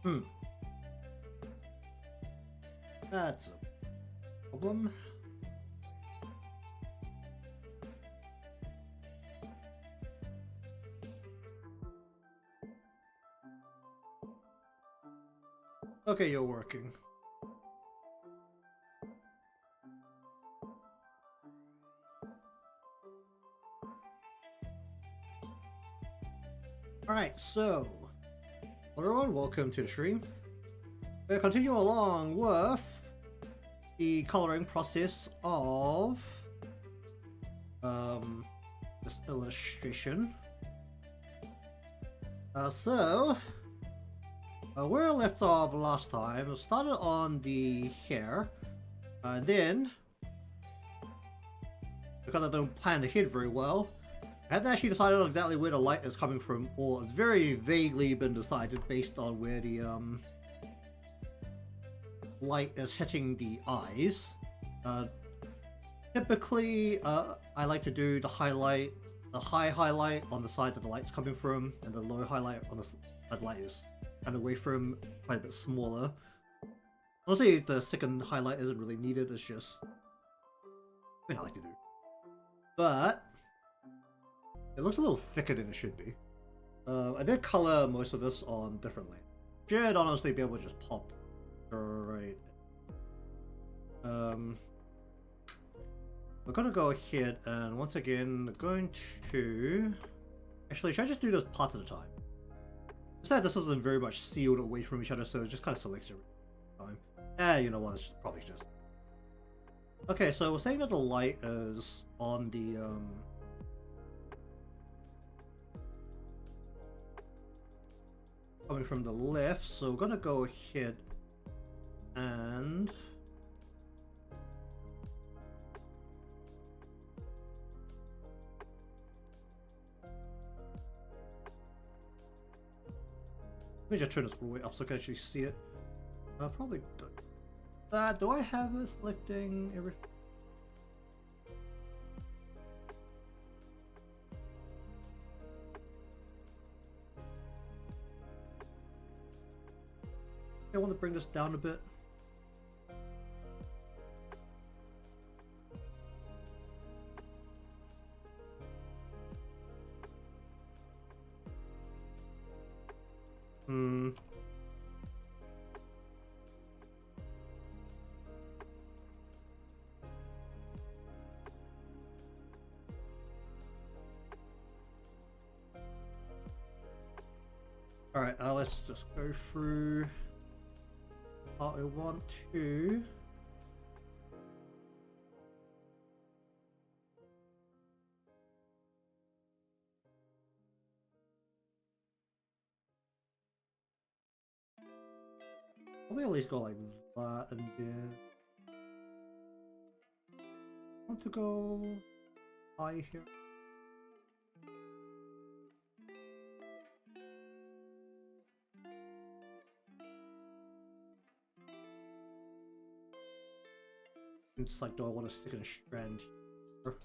Hmm. That's a problem. Okay, you're working. Alright, so hello everyone, welcome to the stream. We'll continue along with the coloring process of this illustration. Where I left off last time, we started on the hair, then because I don't plan ahead very well, I hadn't actually decided on exactly where the light is coming from, or it's very vaguely been decided based on where the light is hitting the eyes. Typically, I like to do the high highlight on the side that the light's coming from, and the low highlight on the side the light is kind of away from, quite a bit smaller. Honestly, the second highlight isn't really needed, it's just what I like to do. But it looks a little thicker than it should be. I did color most of this on differently. Should honestly be able to just pop right. We're gonna go ahead and once again going to actually should I just do this parts at a time? Instead, this isn't very much sealed away from each other, so it just kind of selects every time. You know what? It's probably just okay. So we're saying that the light is on the coming from the left, so we're gonna go ahead and let me just turn this all the way up so I can actually see it. Probably do I have it selecting everything? I want to bring this down a bit. Alright, let's just go through what I want to. Probably at least go like that, and then I want to go high here. It's like, do I want a second strand here?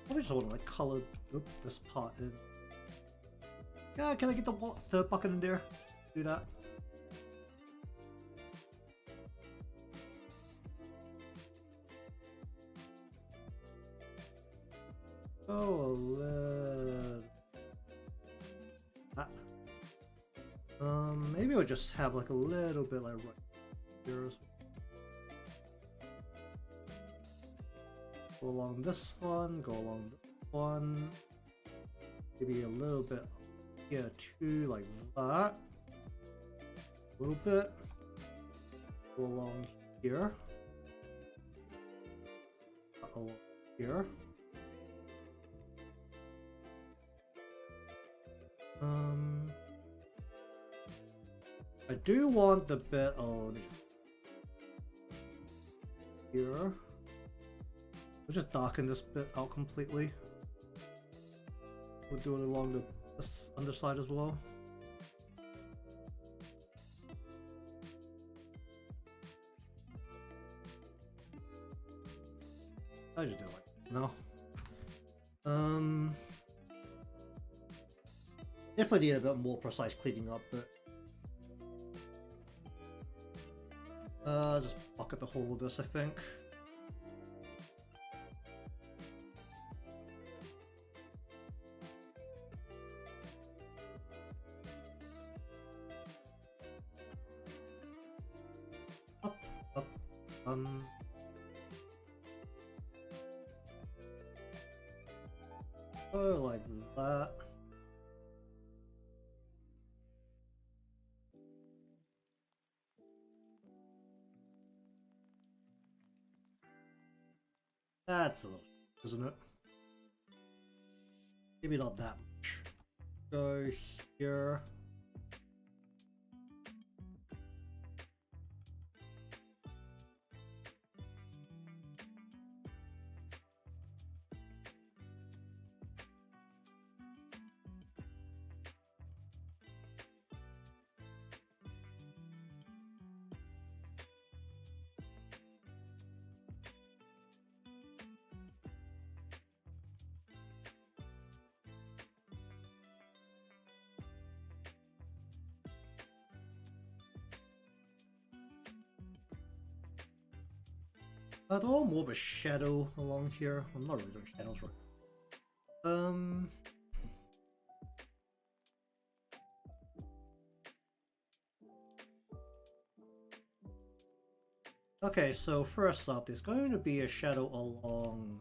I just want to like color this part in. Yeah, can I get the bucket in there? Do that. Oh, maybe I'll just have like a little bit like right here. Go along this one, go along this one. Maybe a little bit here too, like that. A little bit. Go along here. Along here. I do want the bit on here. We'll just darken this bit out completely. We'll do it along this underside as well. I just do it like no. Definitely need a bit more precise cleaning up, but just bucket the whole of this, I think. Up, up, oh, like that. That's a little, isn't it? Maybe not that much. Go here. They're all more of a shadow along here. I'm not really doing shadows right. Okay, so first up, there's going to be a shadow along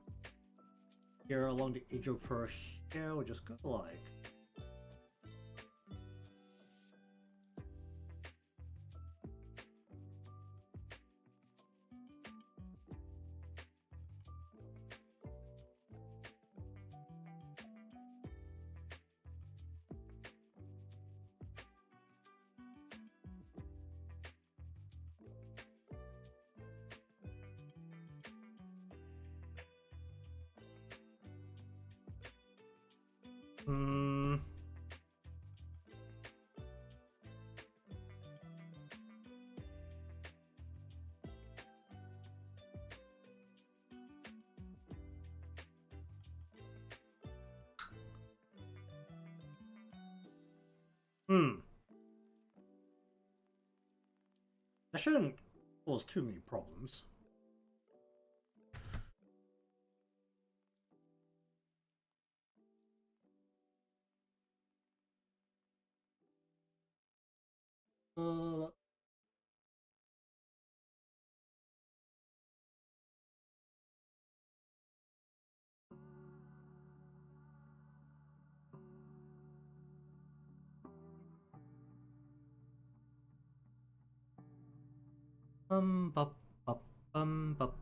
here, along the edge of her hair. We'll just go like. That shouldn't cause too many problems. Bup, bup, bup.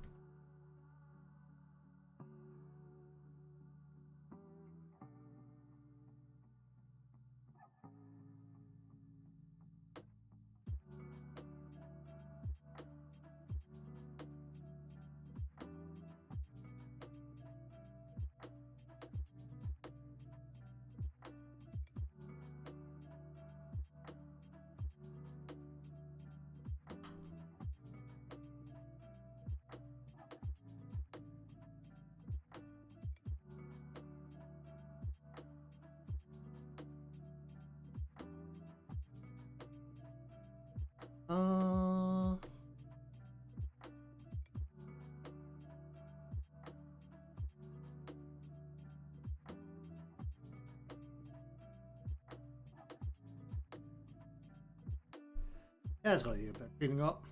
Yeah, it's gotta be a bit cleaning up.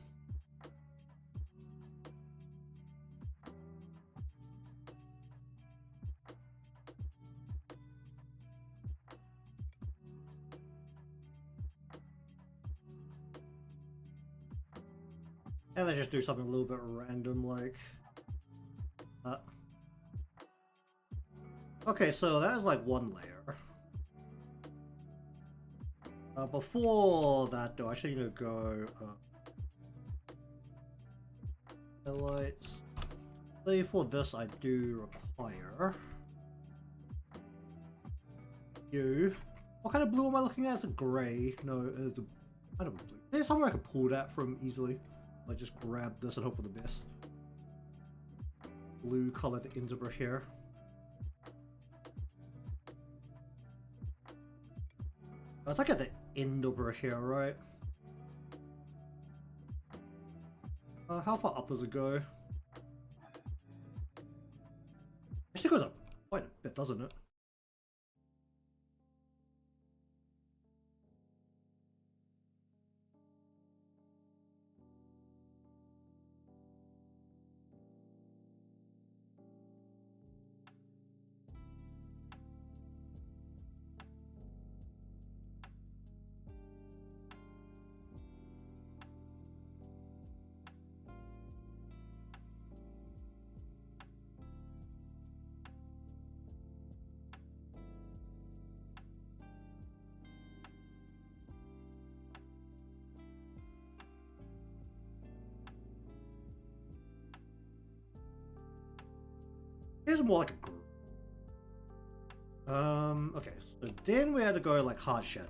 And let's just do something a little bit random like that. Okay, so that is like one layer. Before that though, I actually need to go highlights. So for this I do require you. What kind of blue am I looking at? It's a grey. No, it's a kind of a blue. There's somewhere I can pull that from easily. I just grab this and hope for the best. Blue color the ends of her hair. It's like at the end over here, right? How far up does it go? Actually goes up quite a bit, doesn't it? Here's more like a group. Okay, so then we had to go like hard shadow.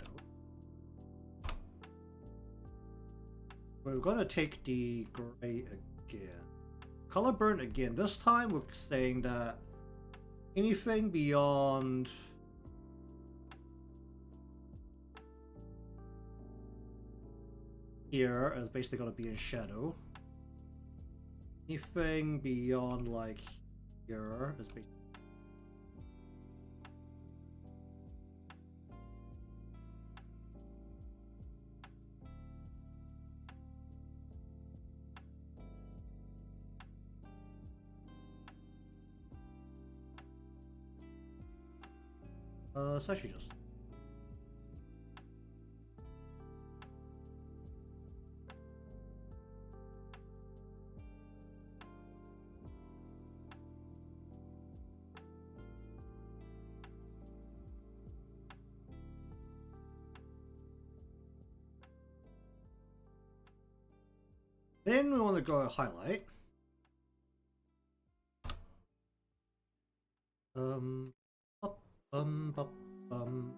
We're gonna take the gray again. Color burn again. This time we're saying that anything beyond here is basically gonna be in shadow. Anything beyond like here is basically it's actually just then we want to go highlight. Up, up, I'm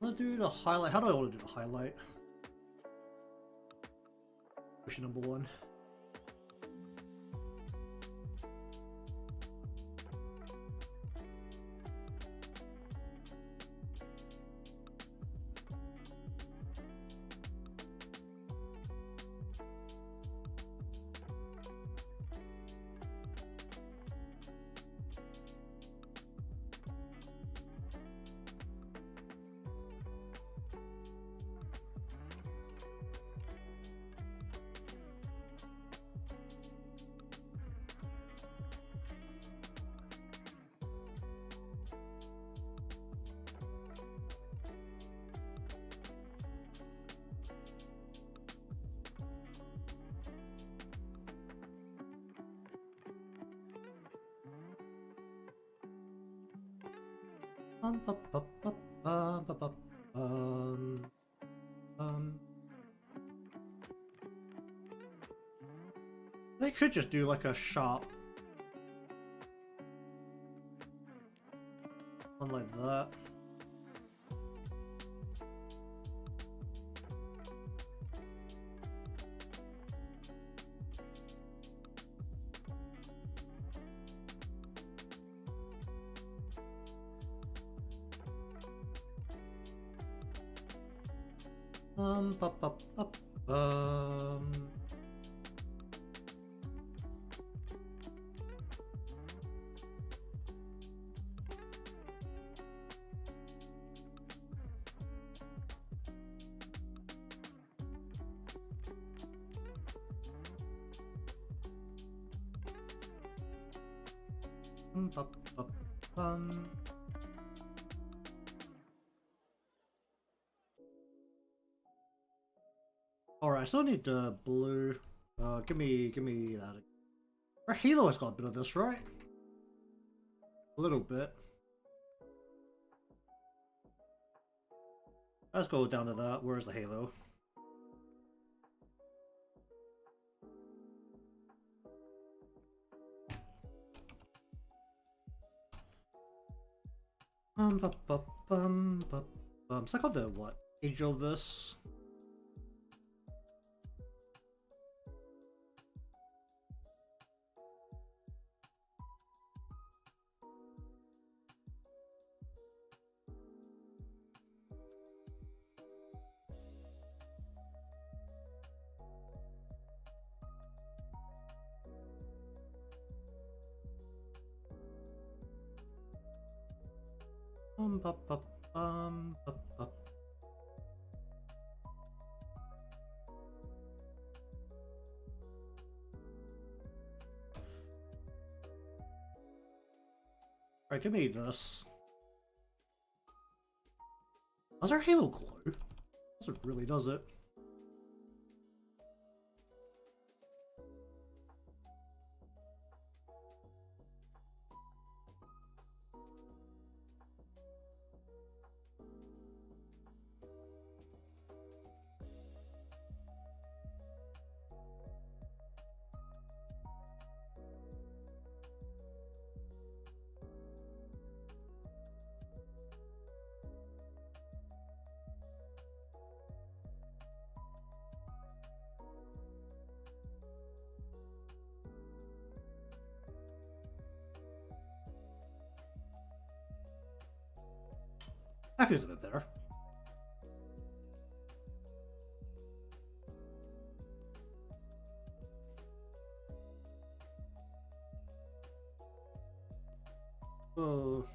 gonna do the highlight. How do I want to do the highlight? Question number one. They could just do like a sharp one like that. Bup, bup, bup, bup, bup, Alright, I still need the blue. Give me that. Our Halo has got a bit of this, right? A little bit. Let's go down to that. Where's the Halo? So I got the what? Age of this. Bup, bup, bup, bup. Alright, give me this. Does our halo glow? Does it really, does it? That feels a bit better. Oh.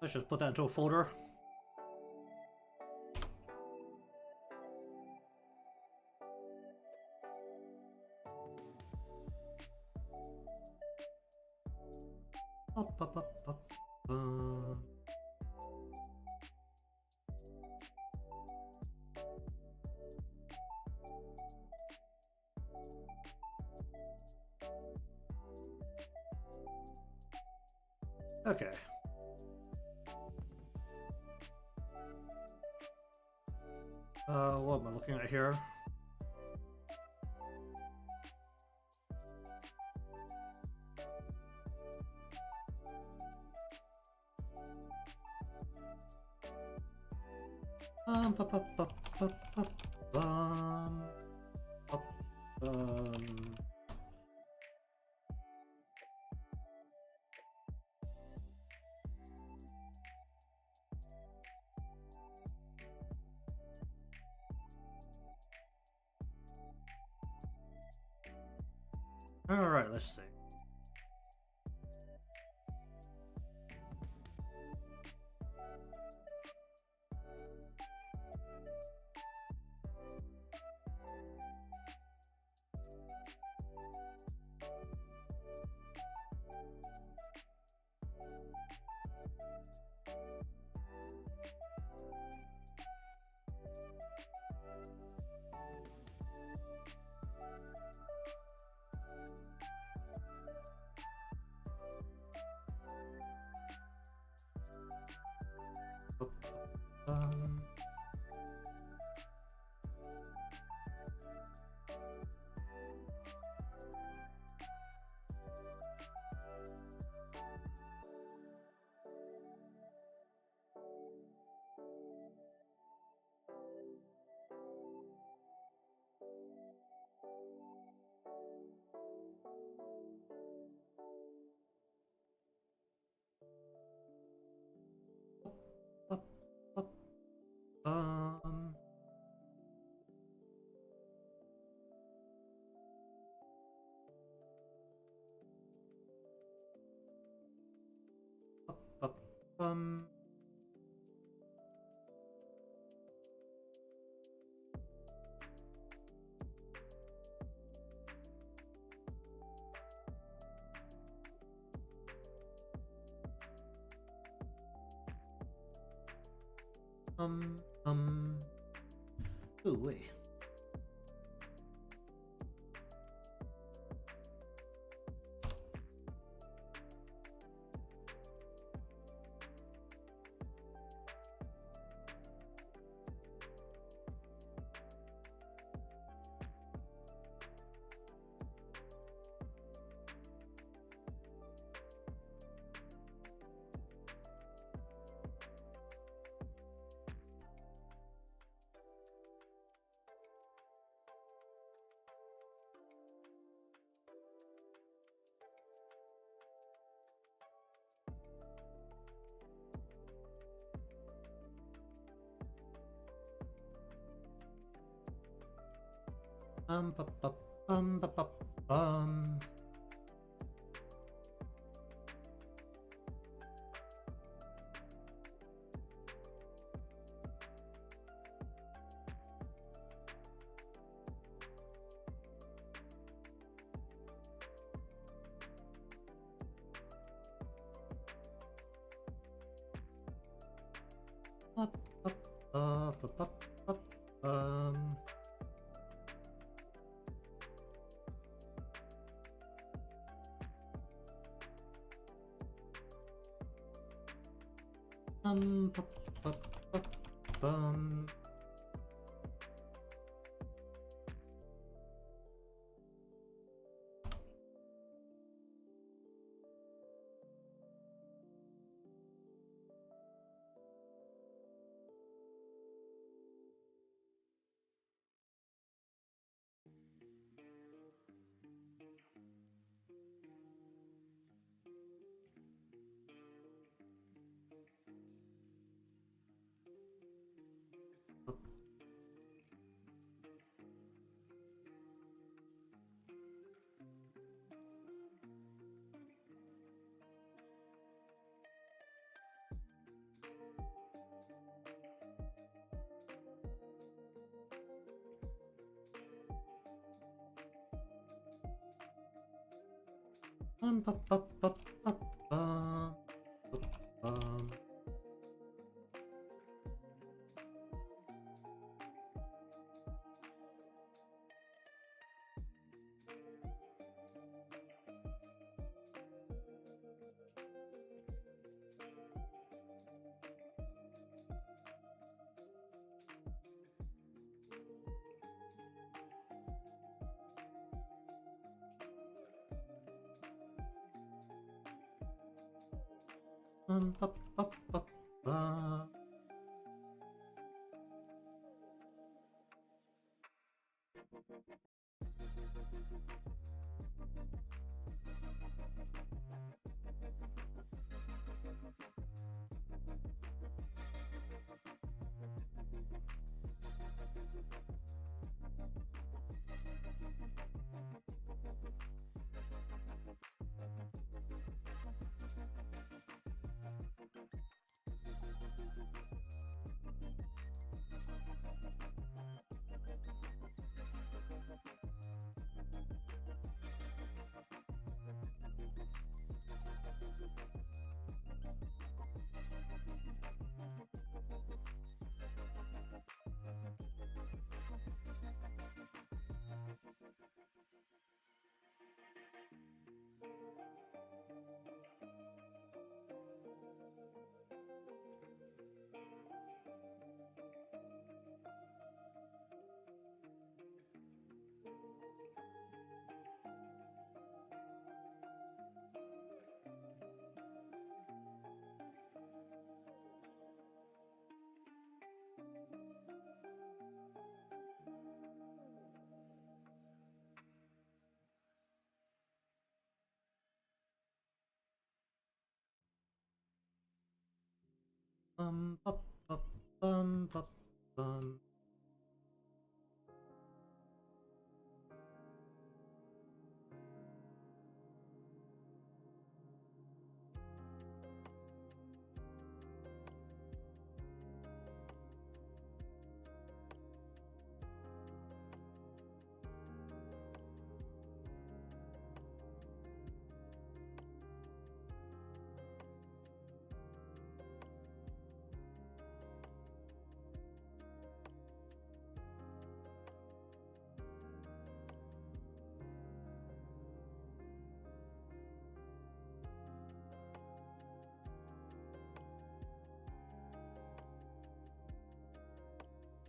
Let's just put that into a folder. Up, up, up, up. Okay. What am I looking at here? Pop, pop, pop, pop, pop, pop, All right, let's see. Um, up, up, um, up, up, um, um, ooh, wait. Ba, ba, ba, ba, bum. Ba, ba, ba, ba, ba, ba, bum. Ba, ba, ba, bum. Ba, ba, ba, ba, bum. Ba, bum. Ba, ba, ba, ba. Ba, ba, bum, ba, bum.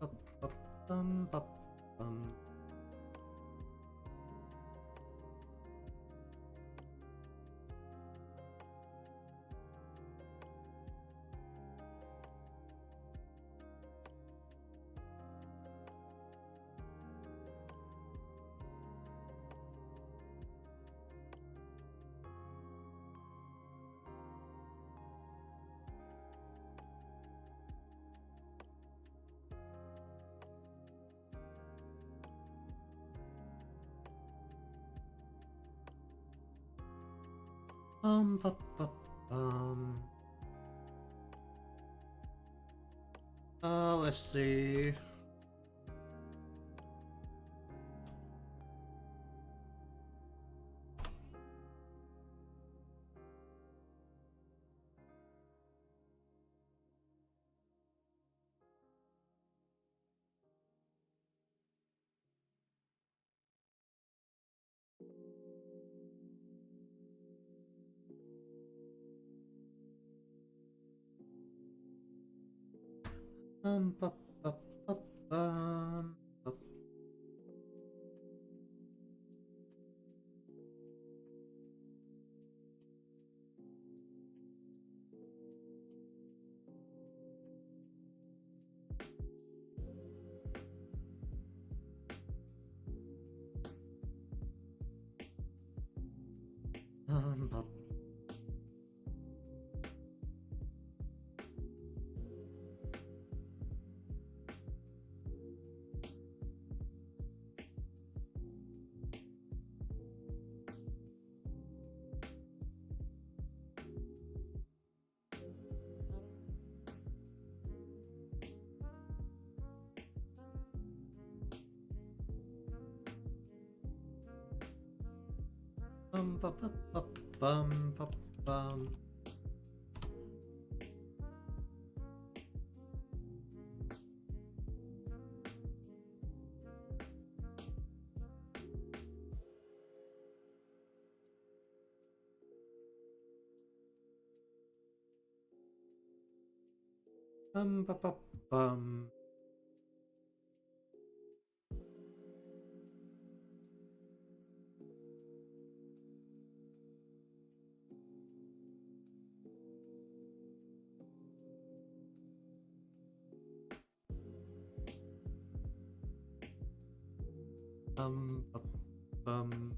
Ba, ba, bum, ba, bum. bu bum. Let's see. Bu bu bu bum. Bu bu bu bum bu bum. Bu bu bum. Bu bum.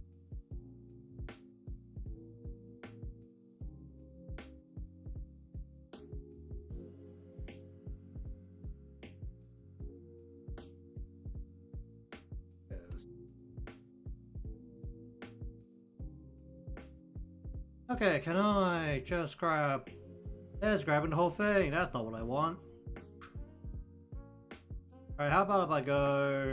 Yes. Okay, can I just grab... There's grabbing the whole thing. That's not what I want. Alright, how about if I go...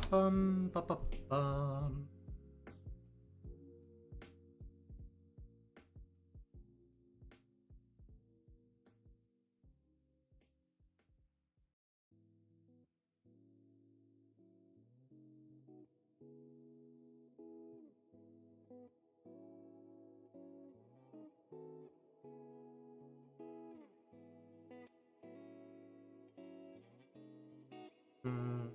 Bum, bum, bum, bum. Hmm.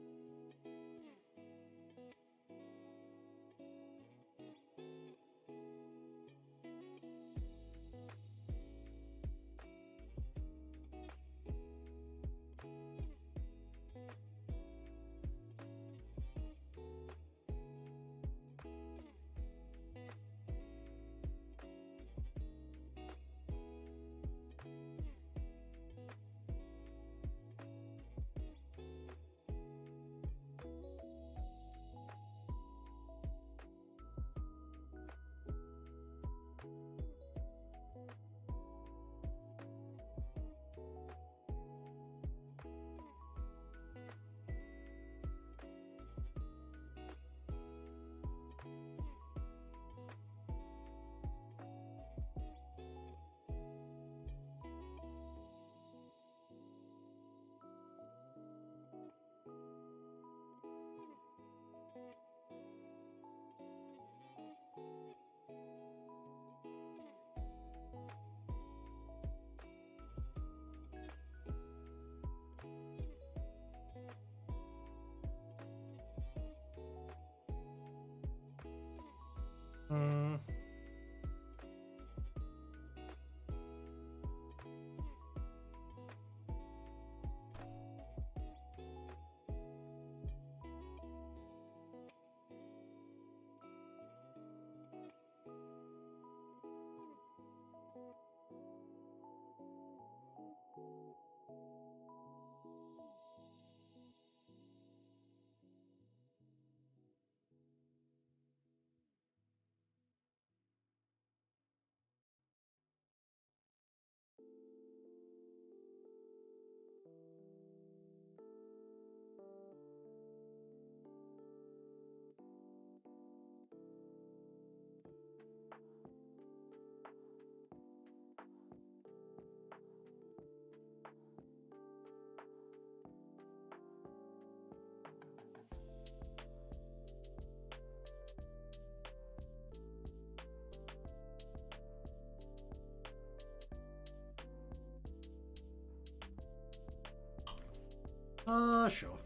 Sure.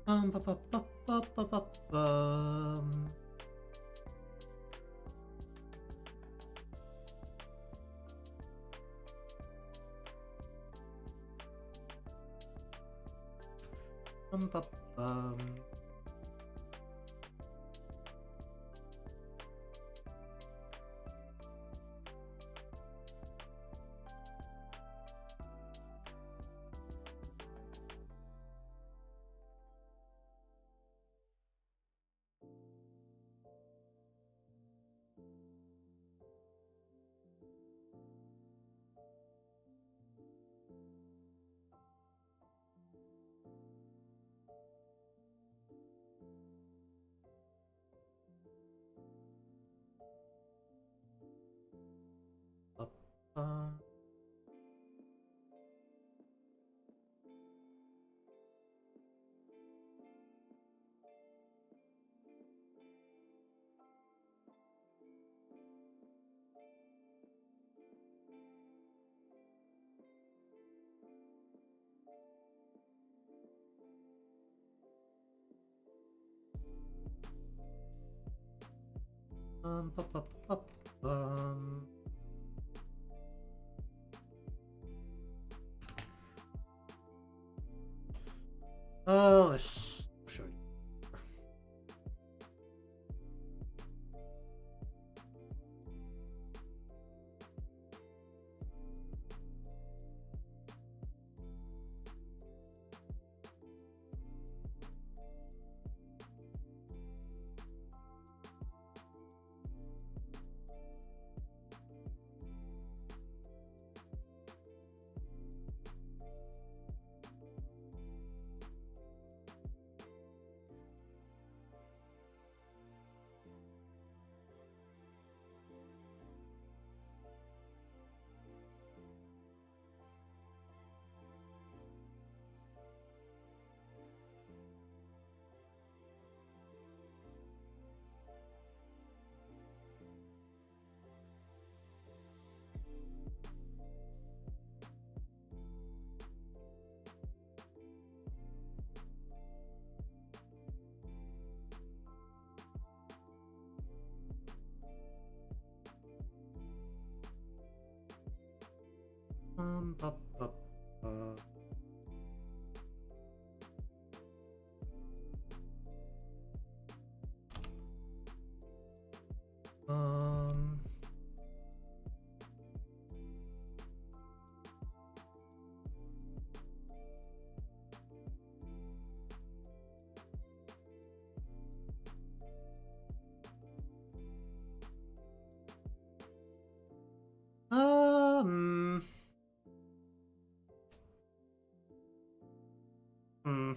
Ba, ba, ba, ba, ba, ba, bum. Ba, bum. Ba, ba. Ba, ba, ba, bum. Let's show you. Ba, ba, ba. Um. Um. Hmm.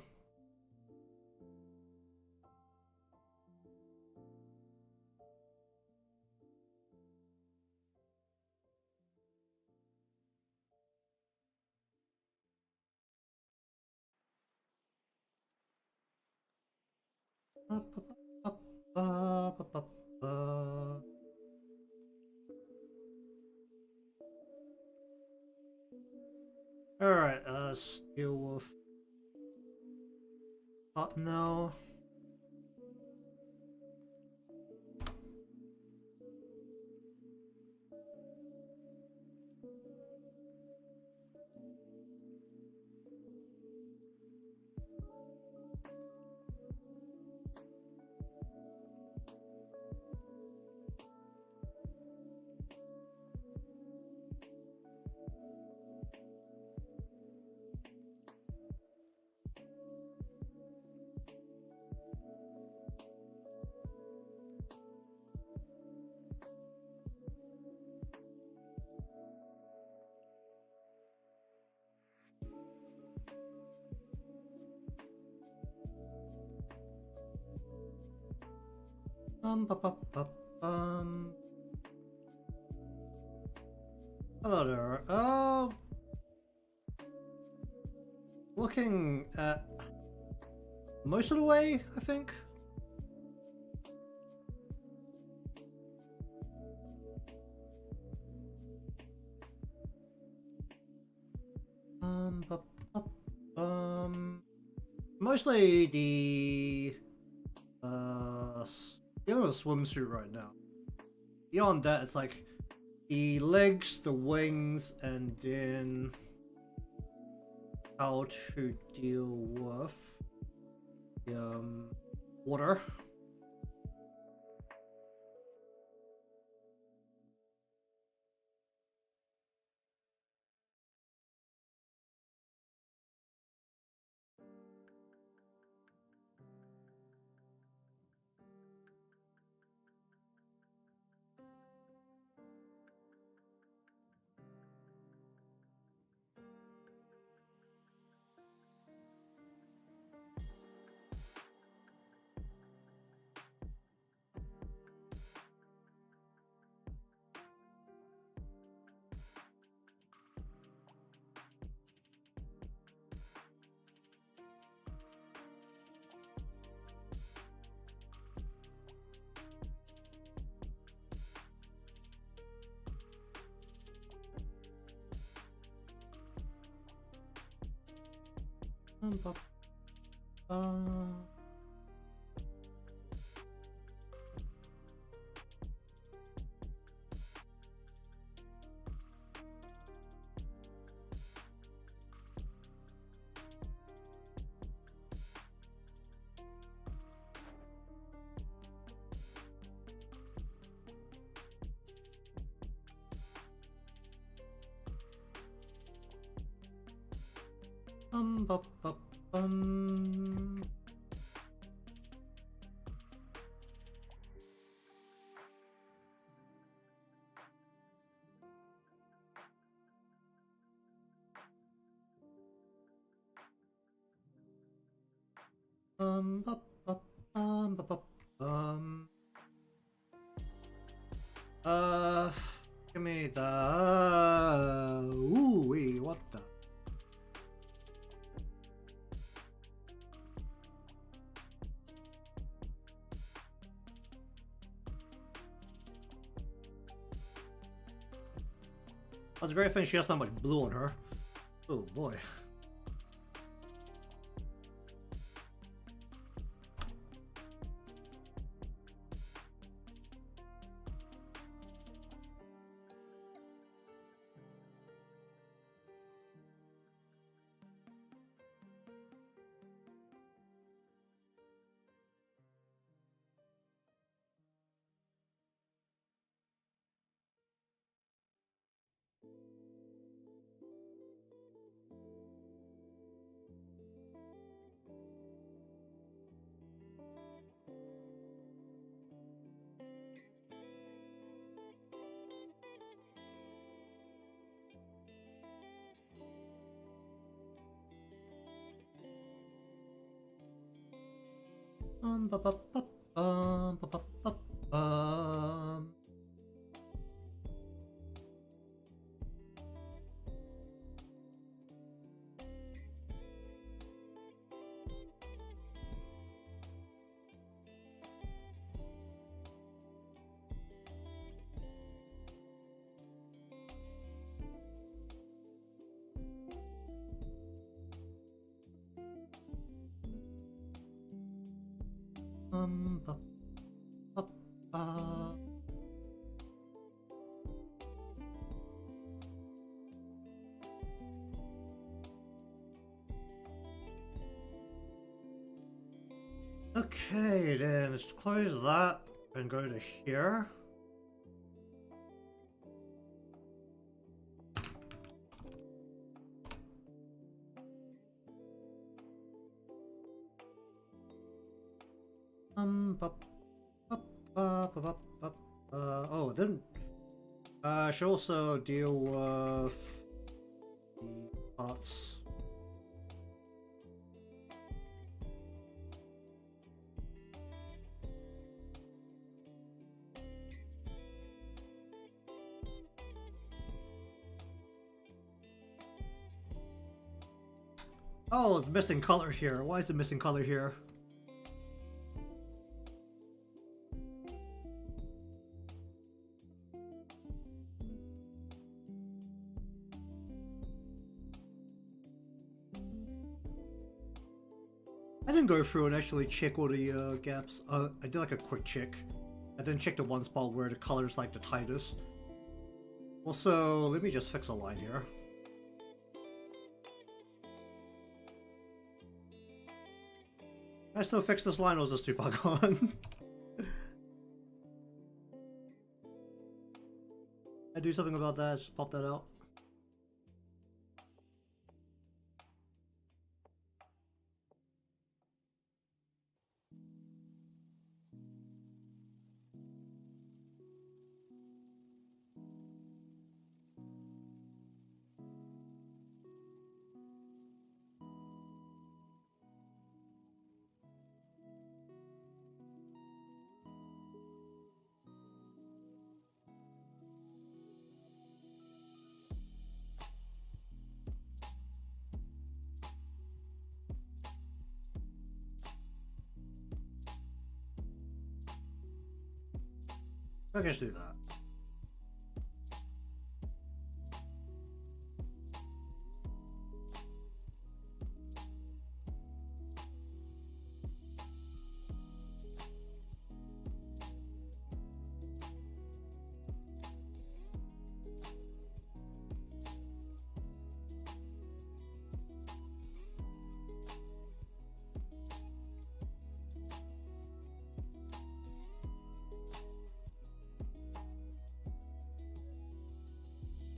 Ba, ba, ba, ba, ba, ba, ba. Alright, Steel Wolf up now. Ba, ba, ba, Hello there. Looking at most of the way, I think. Ba, ba, mostly the dealing with a swimsuit right now. Beyond that, it's like the legs, the wings, and then how to deal with the water. Ba, ba, ba, ba, ba, ba, ba, give me the. Ooh, wait, what the? That's a great thing she has so much blue on her. Oh boy. Ba, ba, ba, ba, ba, ba, ba. Ba, ba, ba. Okay, then let's close that and go to here. Ba, ba, ba, ba, ba, ba. Oh, then I should also deal with the parts. Oh, it's missing color here. Why is it missing color here? I didn't go through and actually check all the gaps. I did like a quick check. I didn't check the one spot where the color's like the tightest. Also, let me just fix a line here. Can I still fix this line, or is this too far gone? I do something about that, just pop that out. I can just do that.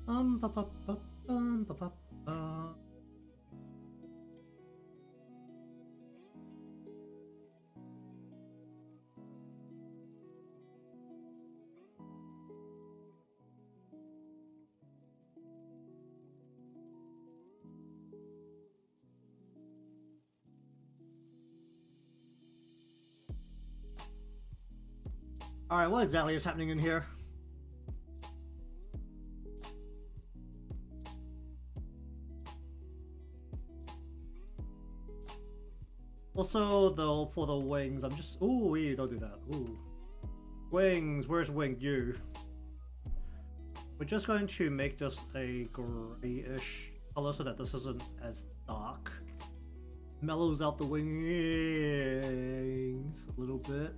Ba ba ba ba ba ba. Alright, what exactly is happening in here? Also, though, for the wings, I'm just... Ooh, wee, don't do that. Ooh. Wings, where's wing? You. We're just going to make this a grayish color so that this isn't as dark. Mellows out the wings a little bit.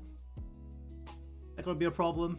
That gonna be a problem.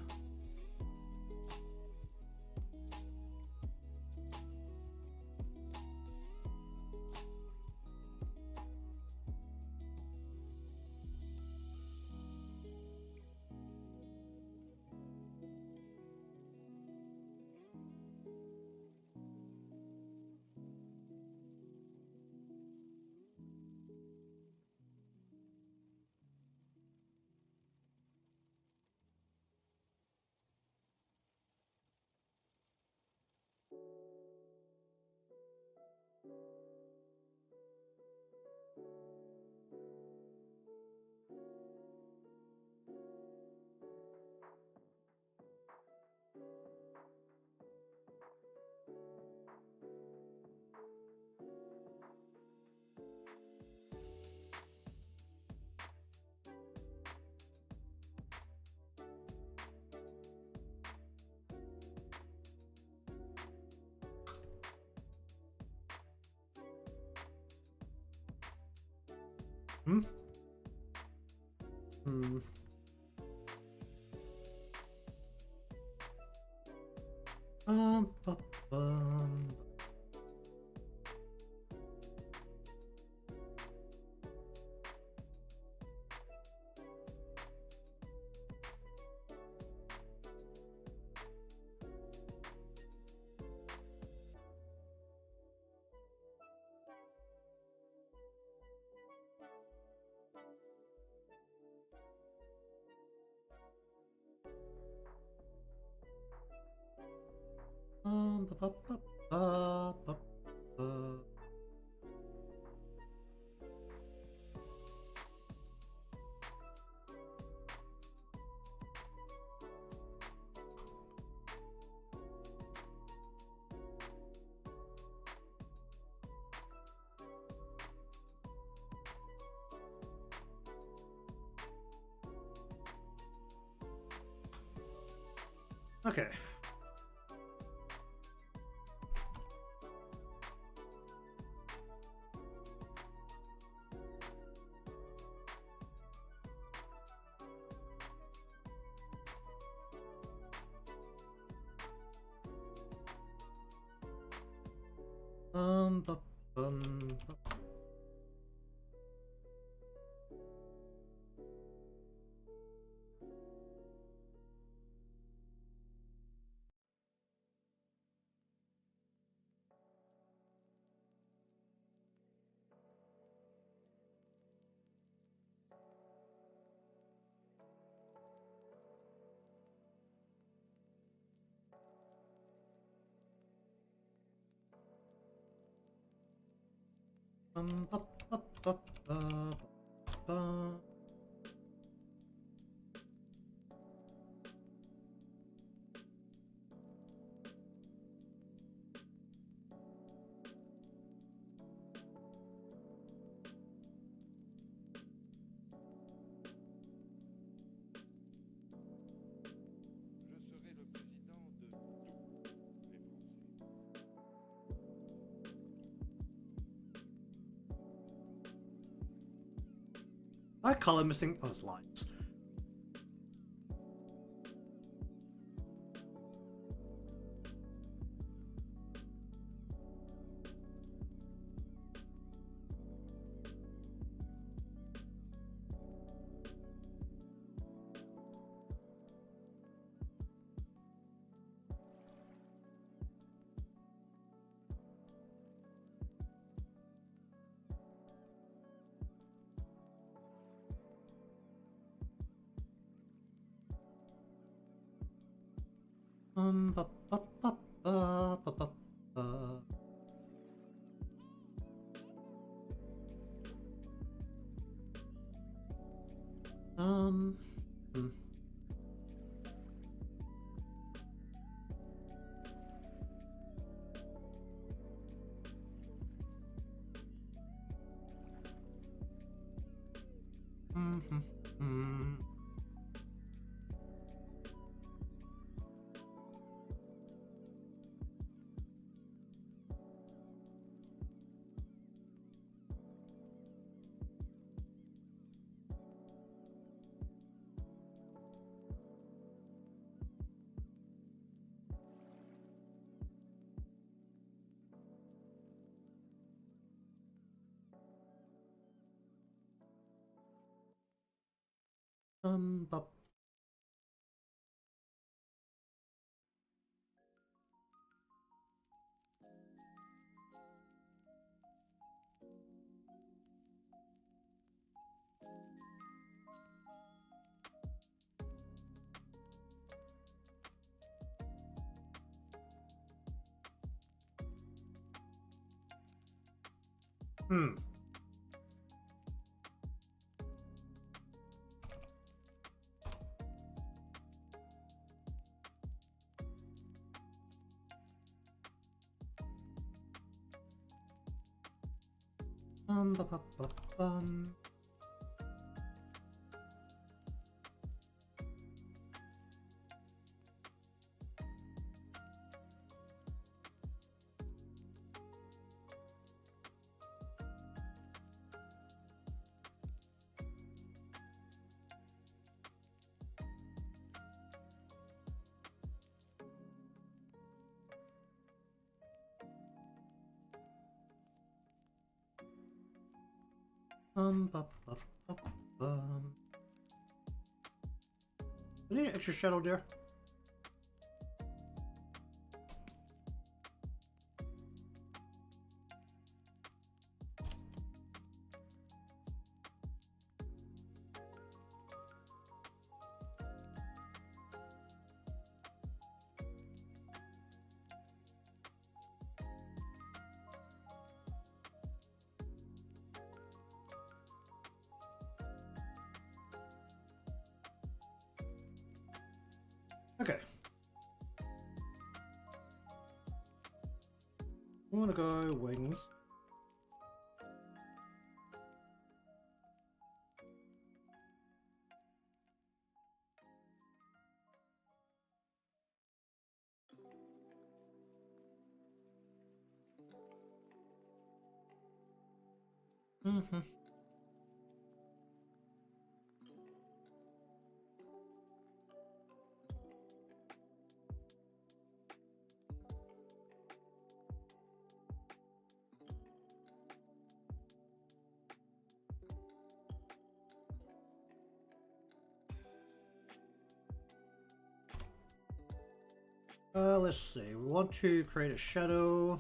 Hmm? Hmm. Bum, bum. Ba, ba, ba, ba, ba, ba. Okay. Bu- bum, bu- bu- bu- bu- bu- bu- Je serai le président de tous les Français. My color missing. Oh, it's lines. Bu- bu- bu- bu- bu- bu- bu- um. Hmm. Mhm, mhm. Bu- Hmm. Bu- bu- bu- bum. Bu- bu- bu- bum. Any extra shadow there? Okay. I'm gonna go wings. Mm-hmm. Let's see. We want to create a shadow.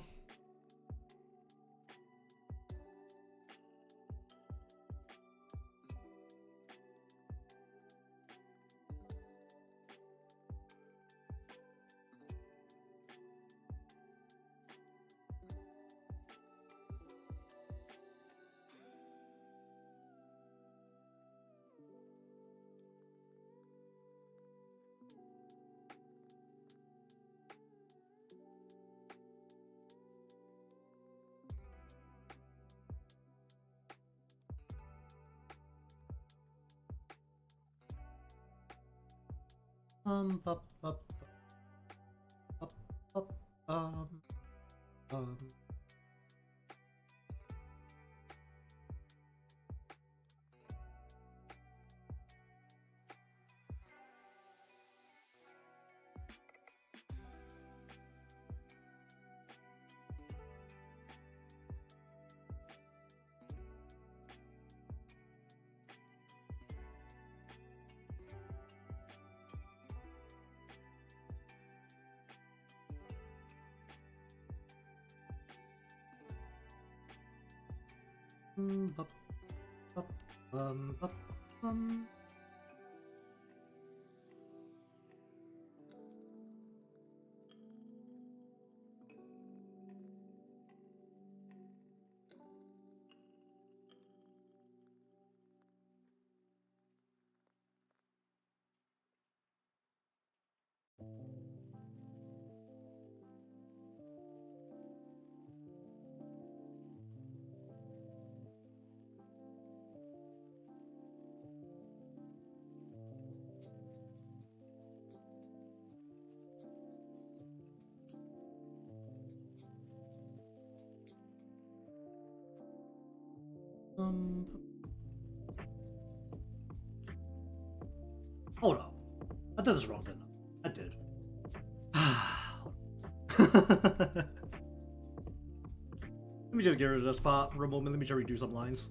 Up, up, up, up, um. Up, up, up, Hold up. I did this wrong, didn't I? I did. Let me just get rid of this part for a moment. Let me just redo some lines.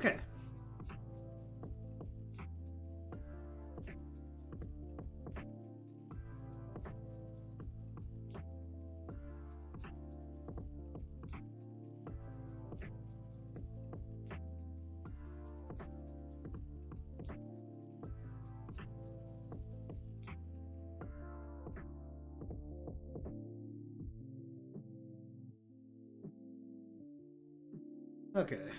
Okay. Okay.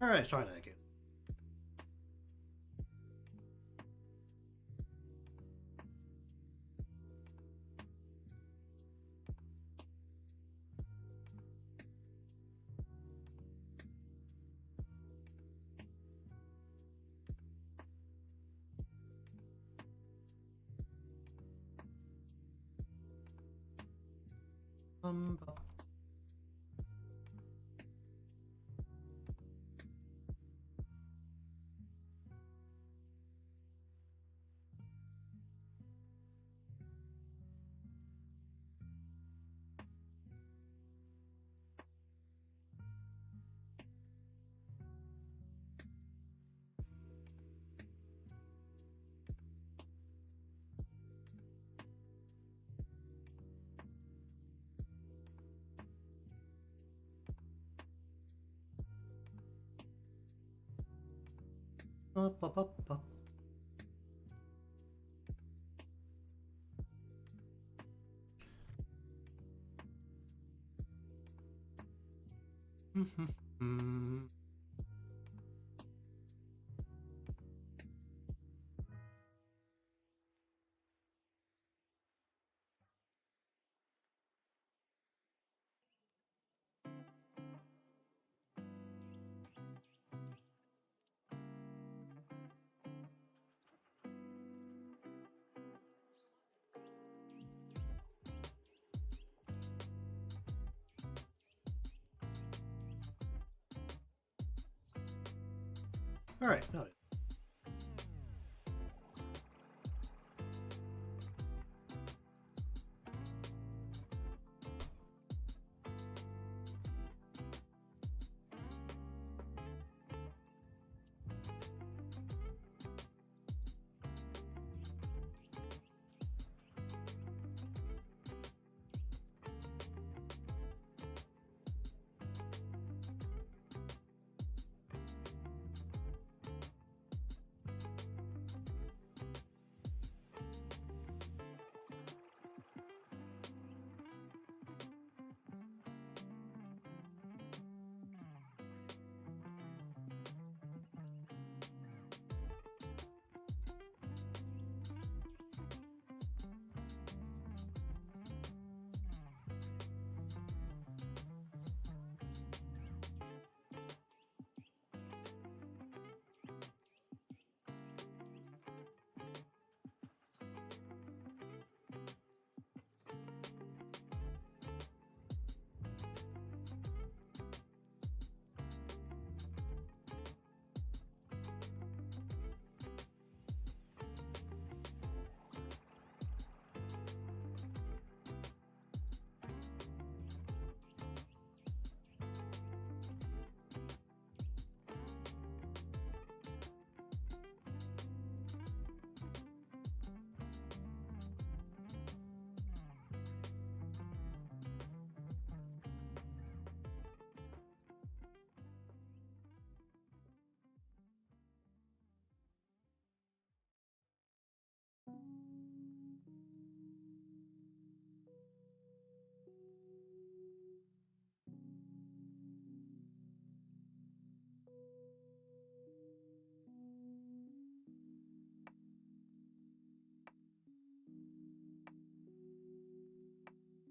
Alright, let's try that again. Bop. Bop, bop, bop, bop. Alright, noted.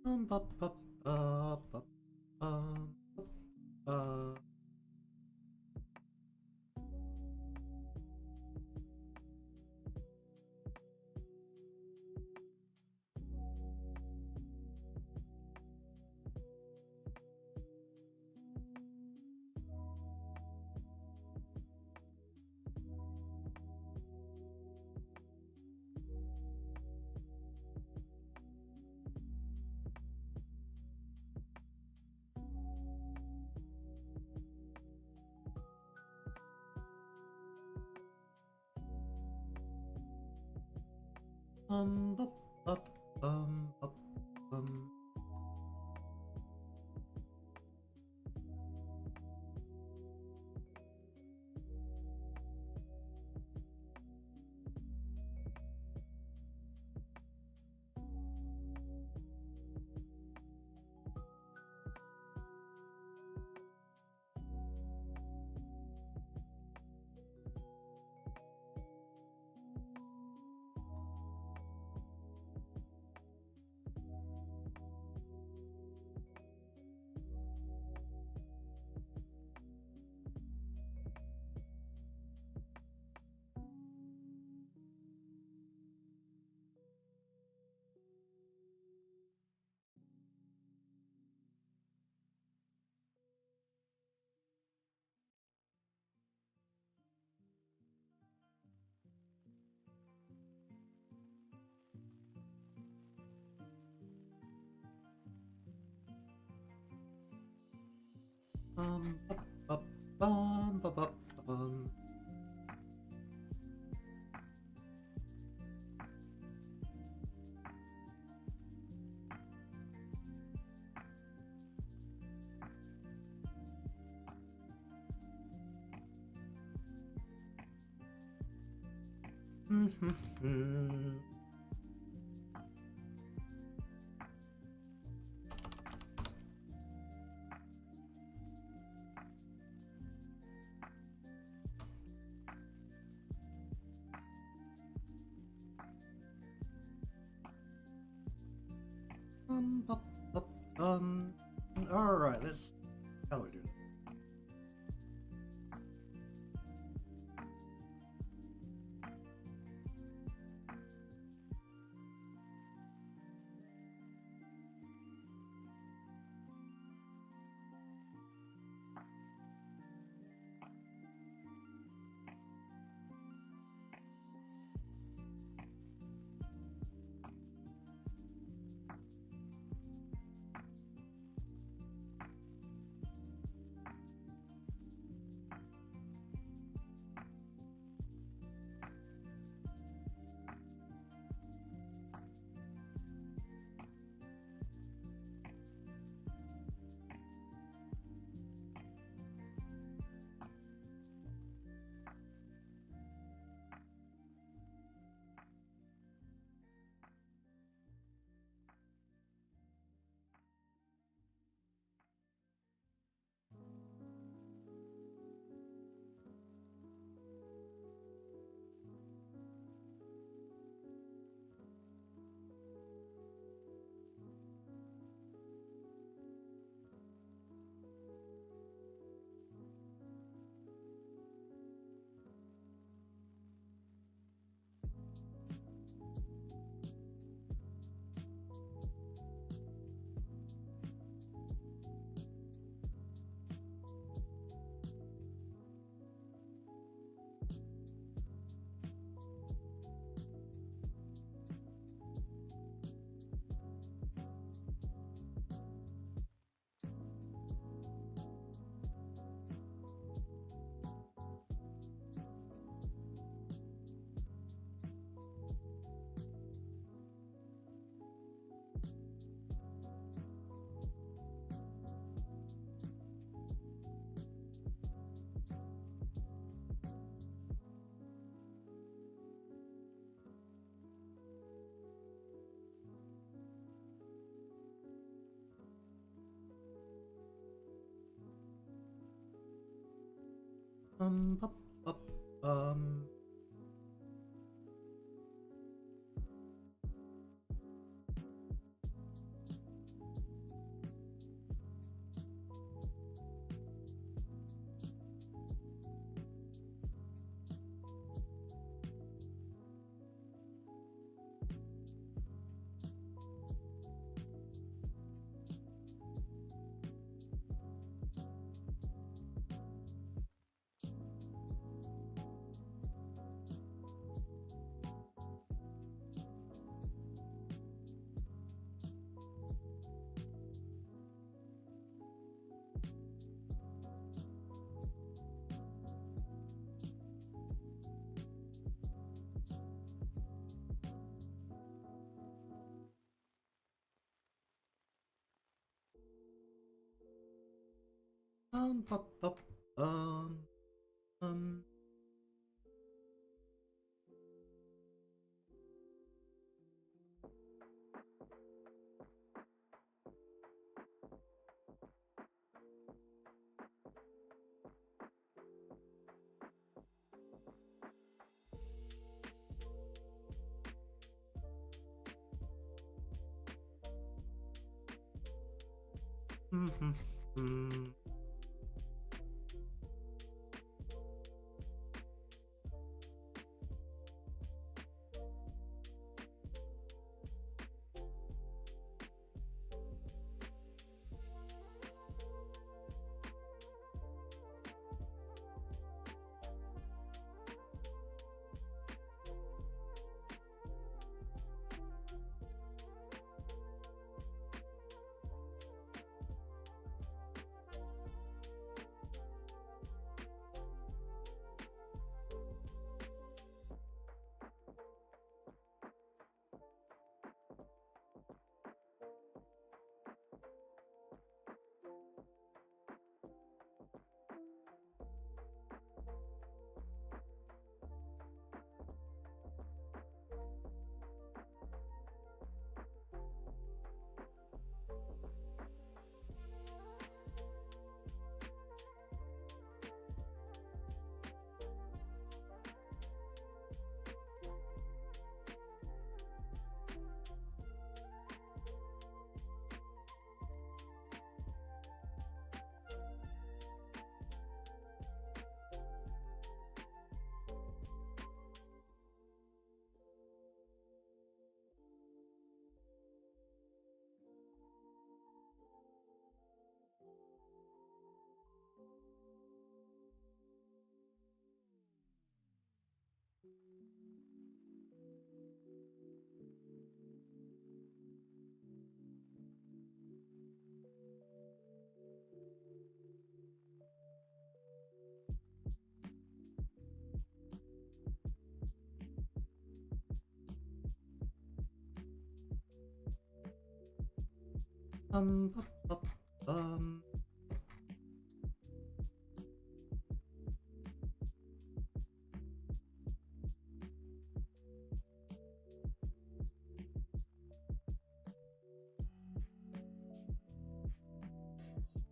Bop, bop, bop, bop, bop, bop. Bop, bop, bop, bum. Up, bum, bum, bum, bum. Bup, bup, Alright, let's. How do we do that? Bup, bup, bup, bup, um. Bum, bum, bum.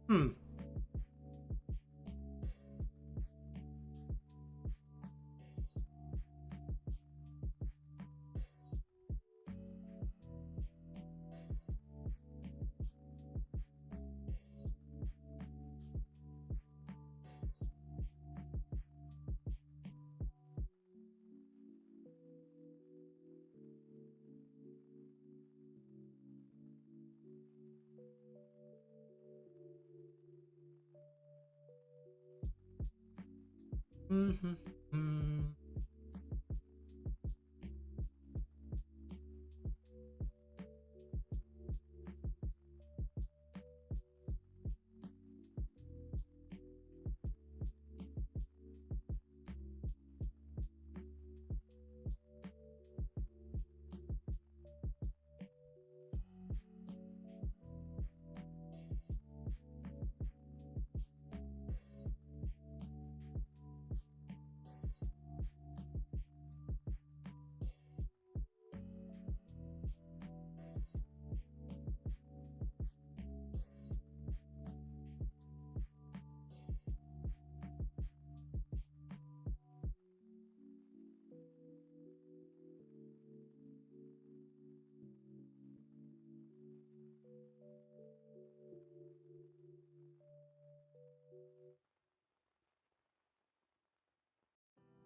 Hmm. Mm-hmm. Mm.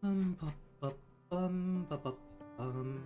Bum, bum, bum, bum, bum, bum.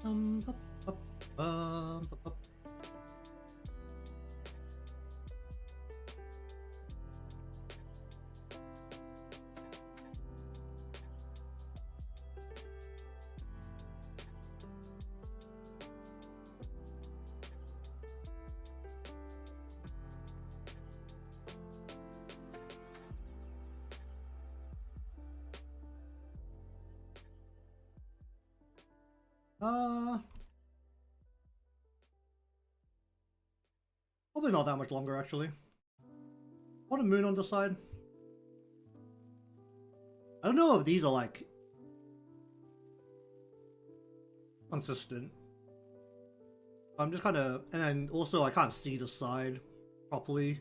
Bum, bum, bum, bum, bum, bum. Uh, Probably not that much longer, actually. What a moon on the side. I don't know if these are like consistent. I'm just kind of, and then also I can't see the side properly.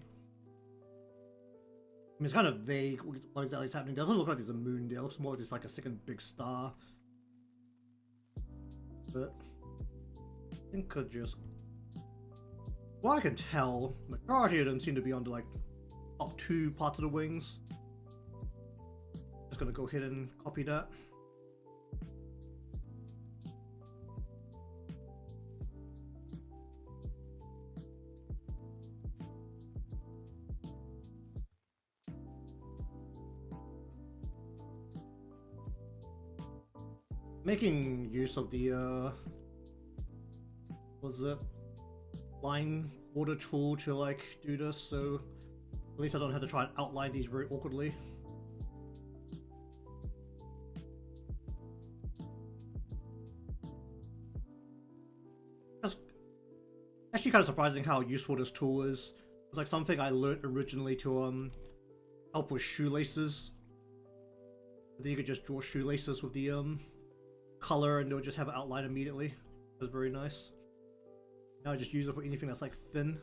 I mean, it's kind of vague what exactly is happening. It doesn't look like there's a moon there. It looks more just like a second big star. But I think I just, well, I can tell, the majority of them seem to be on the like top two parts of the wings. Just gonna go ahead and copy that. making use of the was it line order tool to like do this, so at least I don't have to try and outline these very awkwardly. That's actually kind of surprising how useful this tool is. It's like something I learned originally to help with shoelaces. I think you could just draw shoelaces with the color and it'll just have an outline immediately. That's very nice. Now I just use it for anything that's like thin.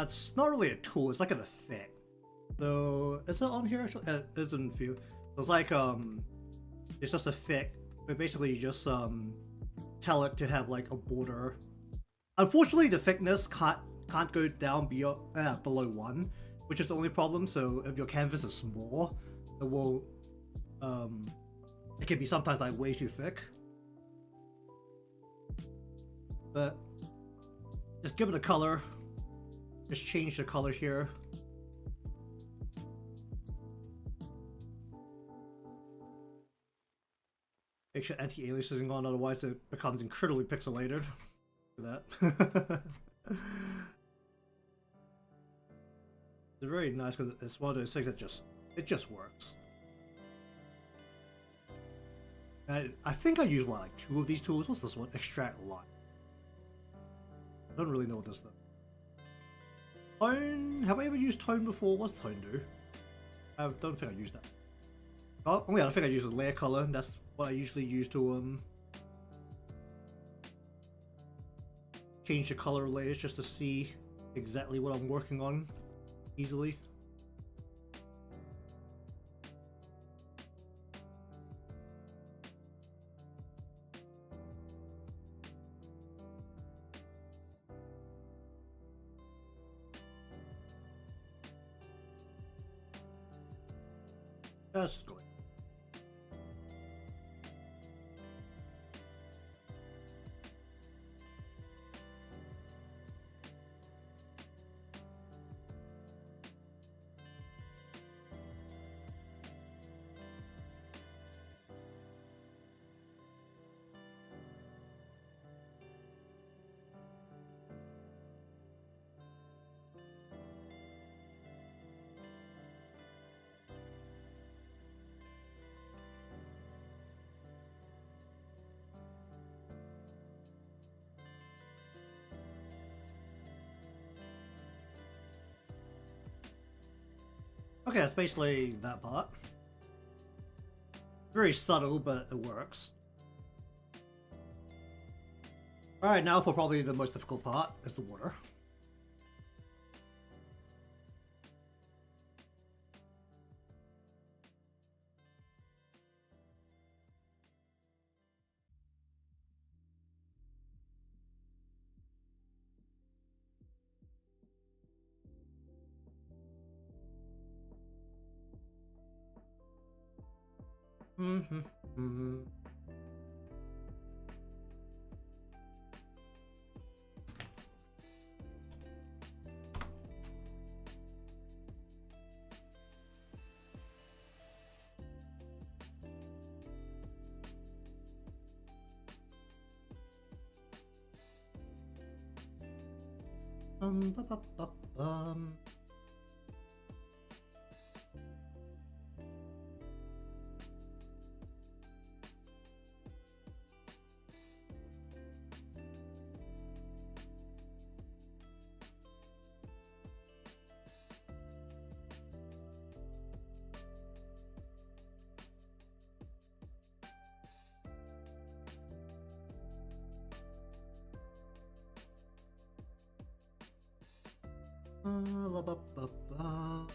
It's not really a tool, it's like an effect. So, is it on here actually? It isn't view. It's like, it's just a effect, but basically you just, tell it to have like a border. Unfortunately, the thickness can't go down below 1, which is the only problem, so if your canvas is small, it will, it can be sometimes like way too thick. But, just give it a color. Just change the color here. Make sure anti-aliasing is on, otherwise it becomes incredibly pixelated. Look at that. It's very nice because it's one of those things that just works. I think I use like 2 of these tools. What's this one? Extract line. I don't really know what this does. Tone? Have I ever used tone before? What's tone do? I don't think I used that. Only other thing I use is layer color. That's what I usually use to change the color layers just to see exactly what I'm working on easily. That's good. Okay, that's basically that part. Very subtle, but it works. Alright, now for probably the most difficult part, is the water. Ba, ba, ba, bum. La, ba, ba, ba.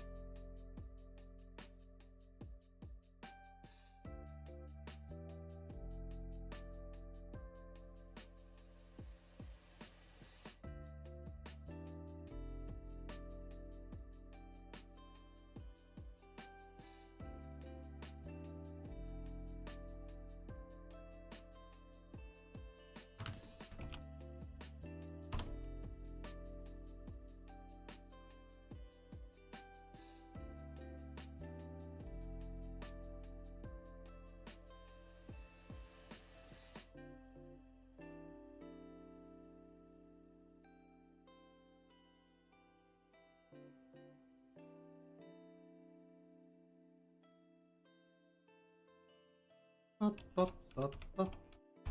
Up, up, up, up,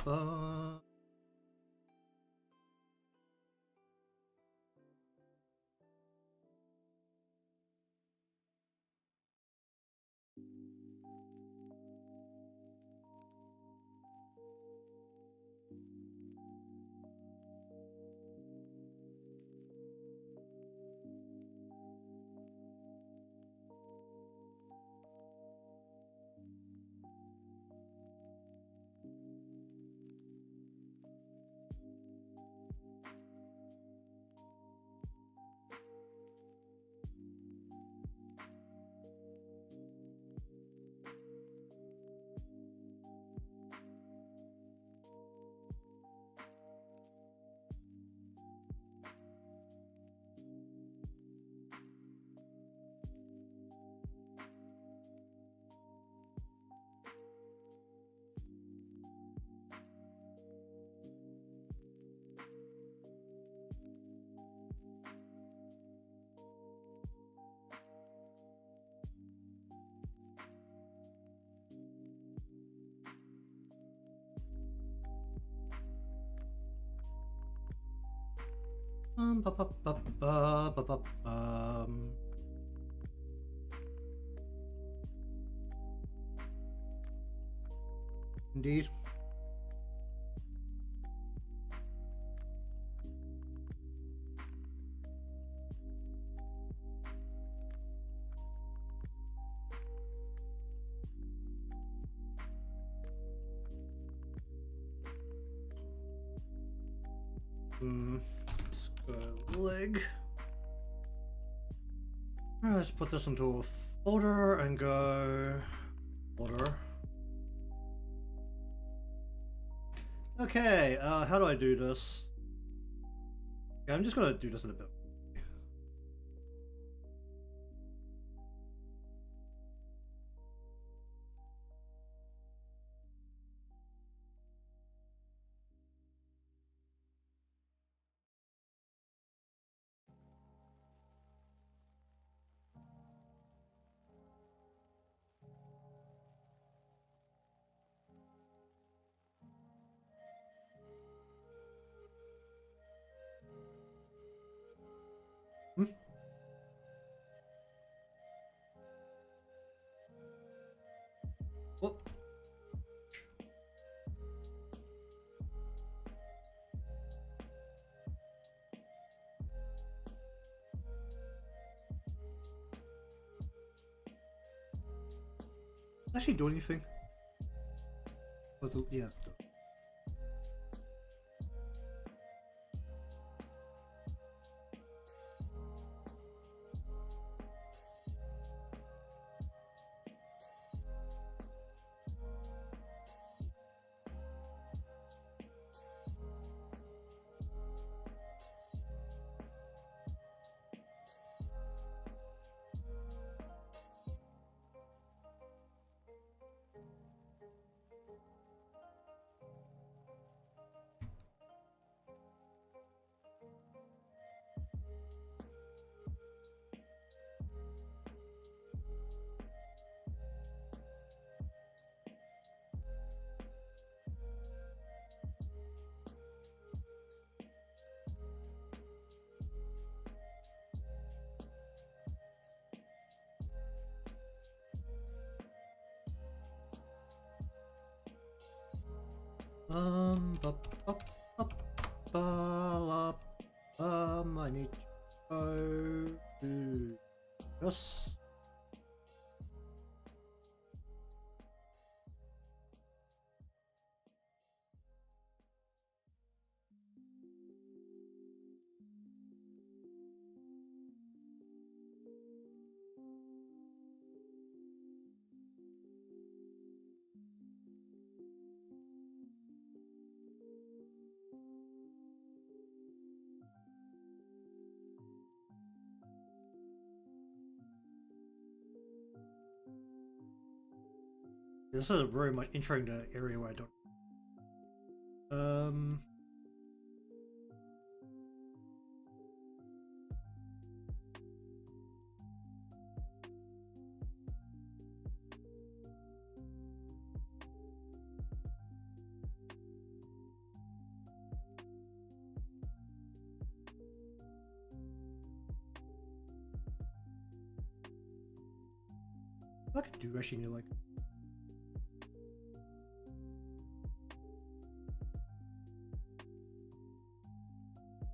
up. Ba, ba, ba, ba, ba, ba, Indeed. Let's go leg. Let's put this into a folder and go folder. Okay, how do I do this? Yeah, I'm just gonna do this in a bit. Hmm? What? Did I actually do anything? Yeah. Bup, bup, bup, ba, I need to go to this. This is very much entering the area where I don't. I could do actually need like.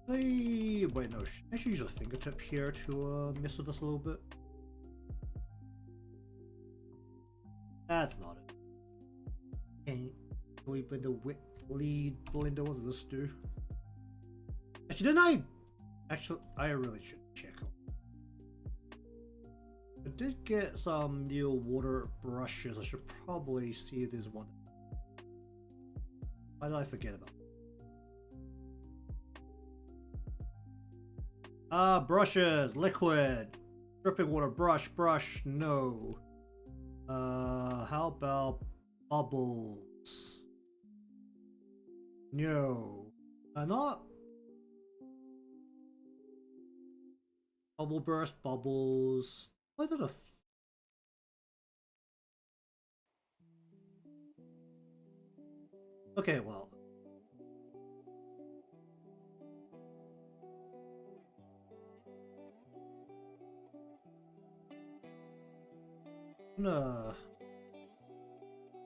Wait, no. I should use a fingertip here to mess with this a little bit. That's not it. Can't really blend the lead blender. What does this do? Actually, didn't I? Actually, I really should check. I did get some new water brushes. I should probably see if there's one. Why did I forget about? Brushes, liquid, dripping water, brush, no. How about bubbles? No. Not? Bubble burst, bubbles. What did Okay, well. I'm gonna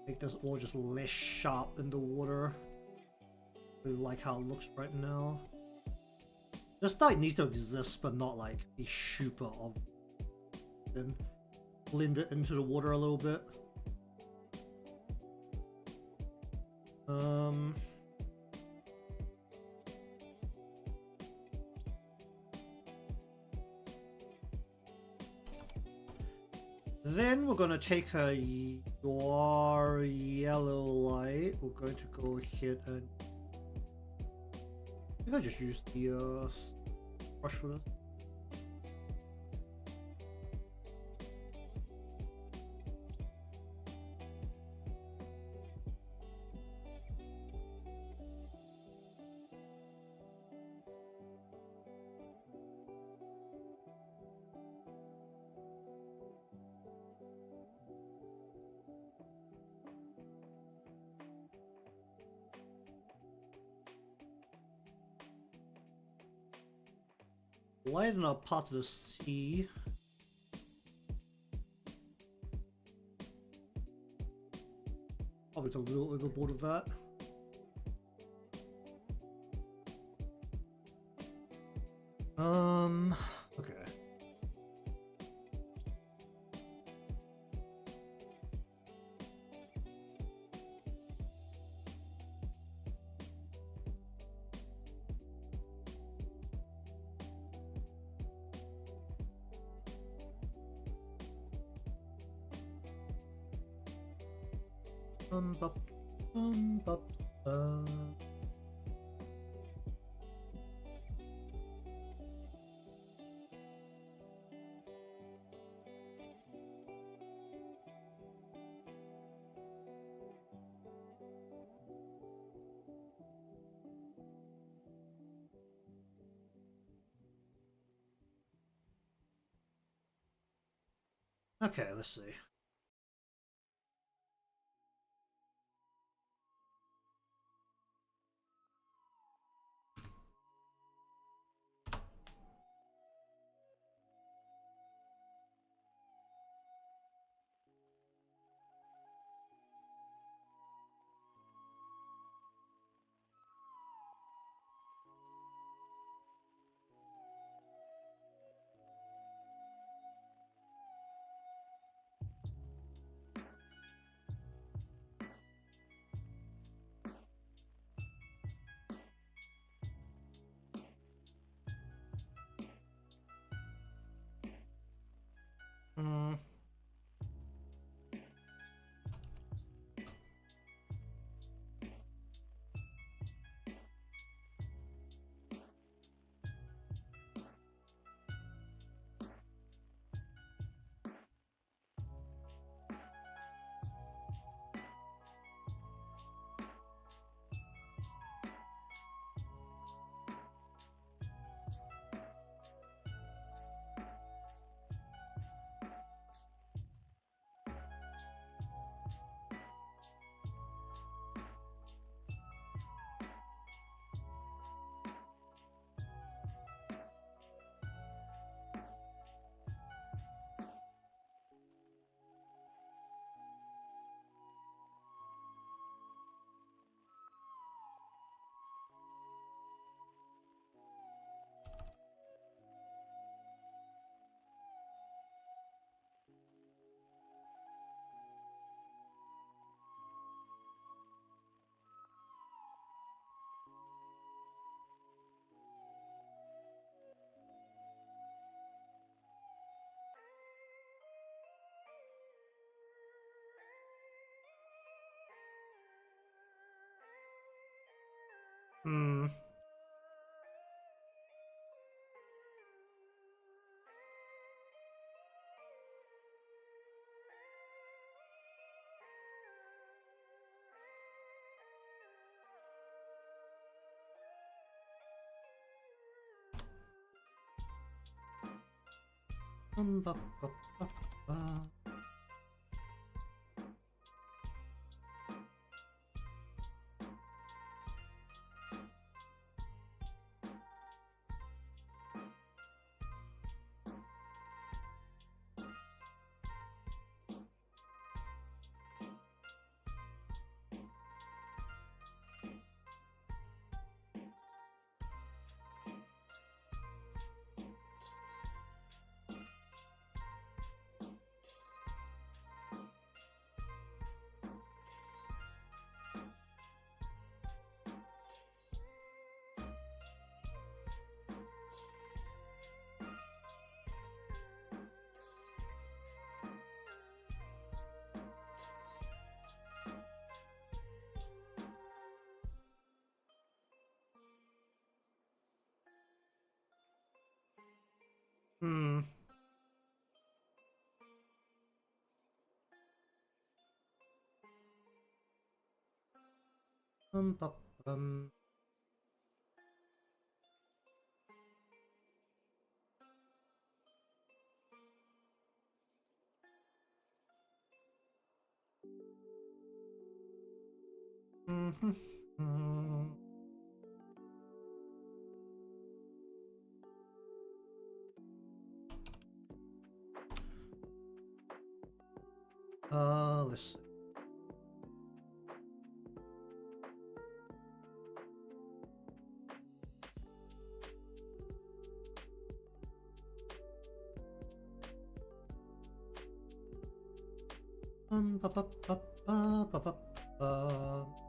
make this all just less sharp in the water. I really like how it looks right now. This like needs to exist, but not like be super obvious. Then blend it into the water a little bit. Then we're gonna take your yellow light. We're going to go ahead and I think I just used the brush for this. Lighten up parts of the sea. Probably a little overboard of that. Okay. Bup, bup, Okay, let's see. Hmm. Ba, ba, ba, ba. Hmm. Ba, bum. Mhm. Mm. Let's see. Ba, ba, ba, ba, ba, ba, ba. Uh,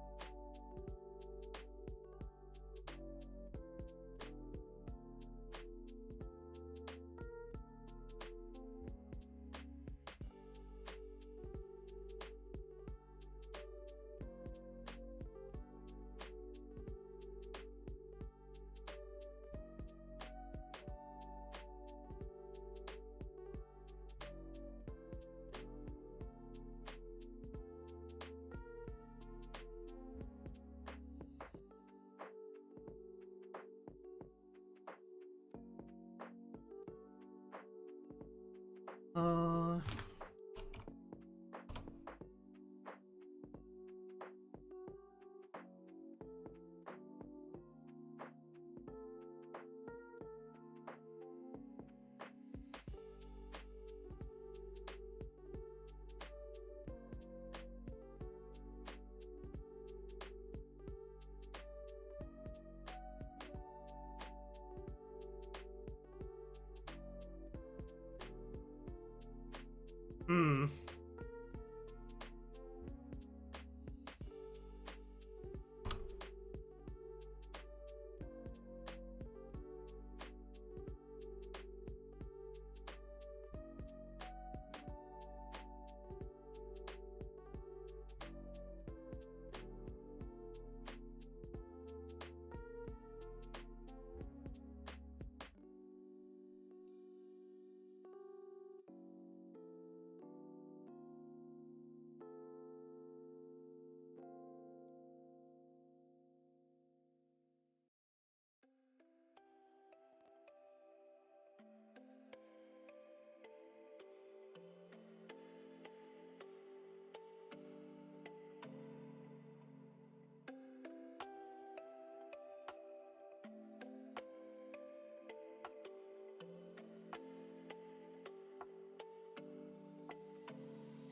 hmm.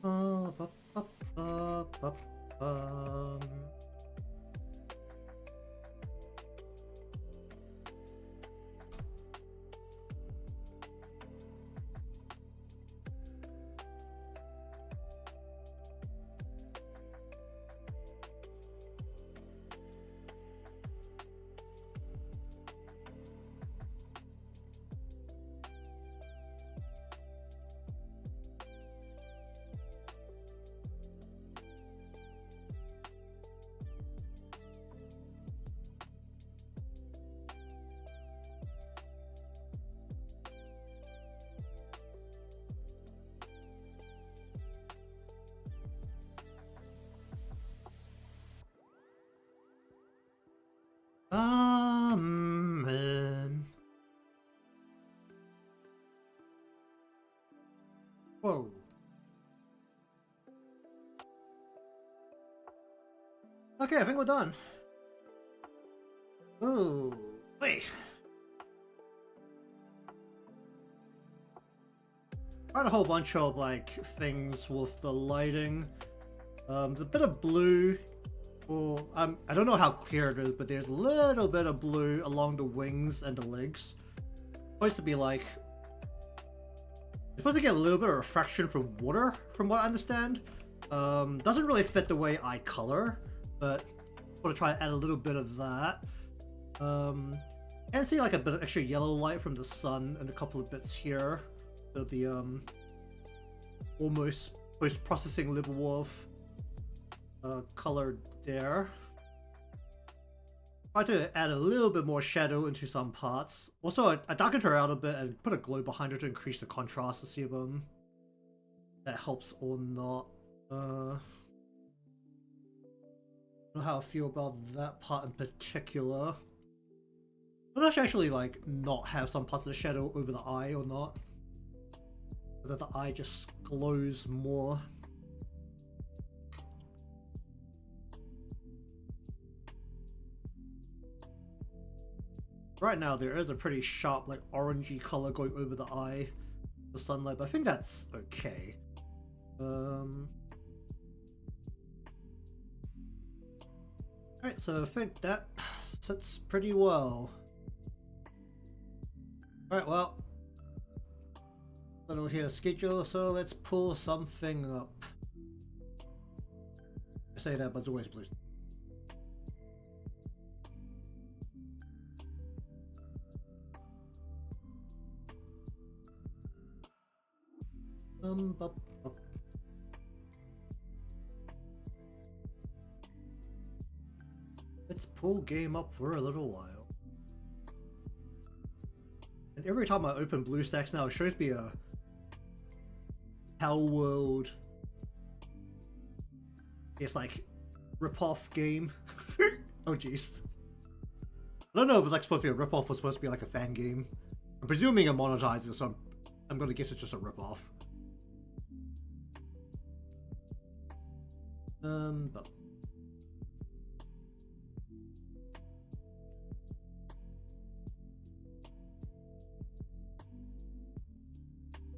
Ba, ba, ba, ba, bum. Whoa. Okay, I think we're done. Ooh, wait. Tried a whole bunch of like things with the lighting. There's a bit of blue, or I don't know how clear it is, but there's a little bit of blue along the wings and the legs. Supposed to be like, you're supposed to get a little bit of refraction from water, from what I understand. Doesn't really fit the way I color, but I'm gonna try and add a little bit of that. And see like a bit of extra yellow light from the sun and a couple of bits here. So the almost post-processing level of color there. Try to add a little bit more shadow into some parts. Also, I darkened her out a bit and put a glow behind her to increase the contrast to see if that helps or not. I don't know how I feel about that part in particular. But I should actually like not have some parts of the shadow over the eye or not. So that the eye just glows more. Right now there is a pretty sharp like orangey color going over the eye, the sunlight, but I think that's okay. Alright, so I think that sits pretty well. Alright, well, little here schedule, so let's pull something up. I say that, but it's always blue. Bup, bup. Let's pull game up for a little while. And every time I open BlueStacks now, it shows me a Hell World. It's like rip-off game. Oh jeez. I don't know if it's like supposed to be a rip-off or supposed to be like a fan game. I'm presuming it monetizes, so I'm gonna guess it's just a rip-off. But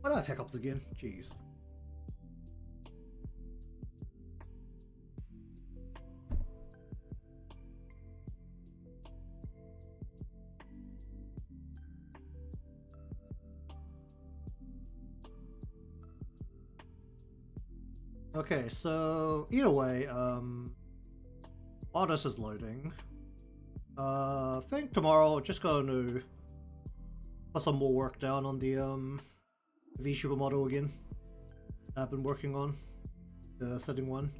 why do I have hiccups again? Jeez. Okay, so either way, while this is loading, I think tomorrow just going to put some more work down on the VTuber model again. I've been working on the setting one.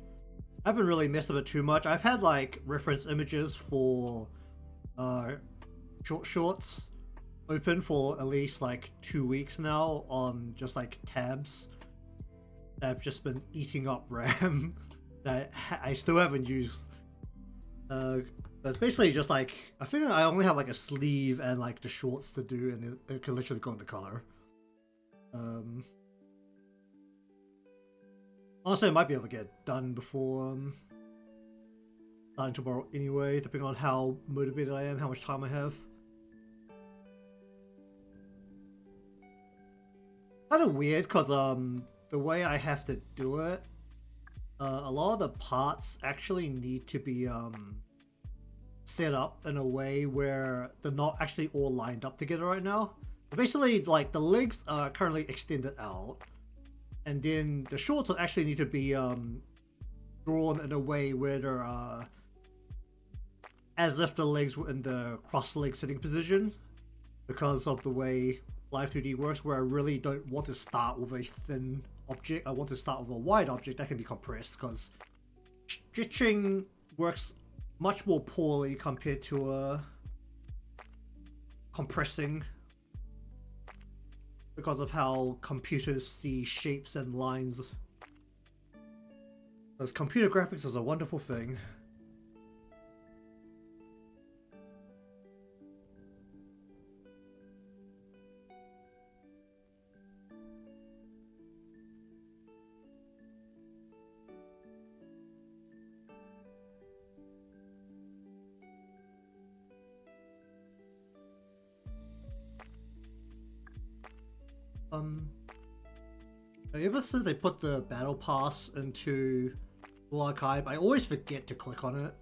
I haven't really messed with it too much. I've had like reference images for shorts open for at least like 2 weeks now on just like tabs. I've just been eating up RAM that I still haven't used. That's basically just like, I think I only have like a sleeve and like the shorts to do, and it can literally go into color. Honestly, I might be able to get done before starting tomorrow anyway, depending on how motivated I am, how much time I have. Kind of weird, because the way I have to do it, a lot of the parts actually need to be set up in a way where they're not actually all lined up together right now. But basically, like, the legs are currently extended out, and then the shorts will actually need to be drawn in a way where they're as if the legs were in the cross-leg sitting position, because of the way Live 2D works, where I really don't want to start with a thin object. I want to start with a wide object that can be compressed, because stitching works much more poorly compared to compressing, because of how computers see shapes and lines. Because computer graphics is a wonderful thing. Ever since they put the battle pass into Full Archive, I always forget to click on it.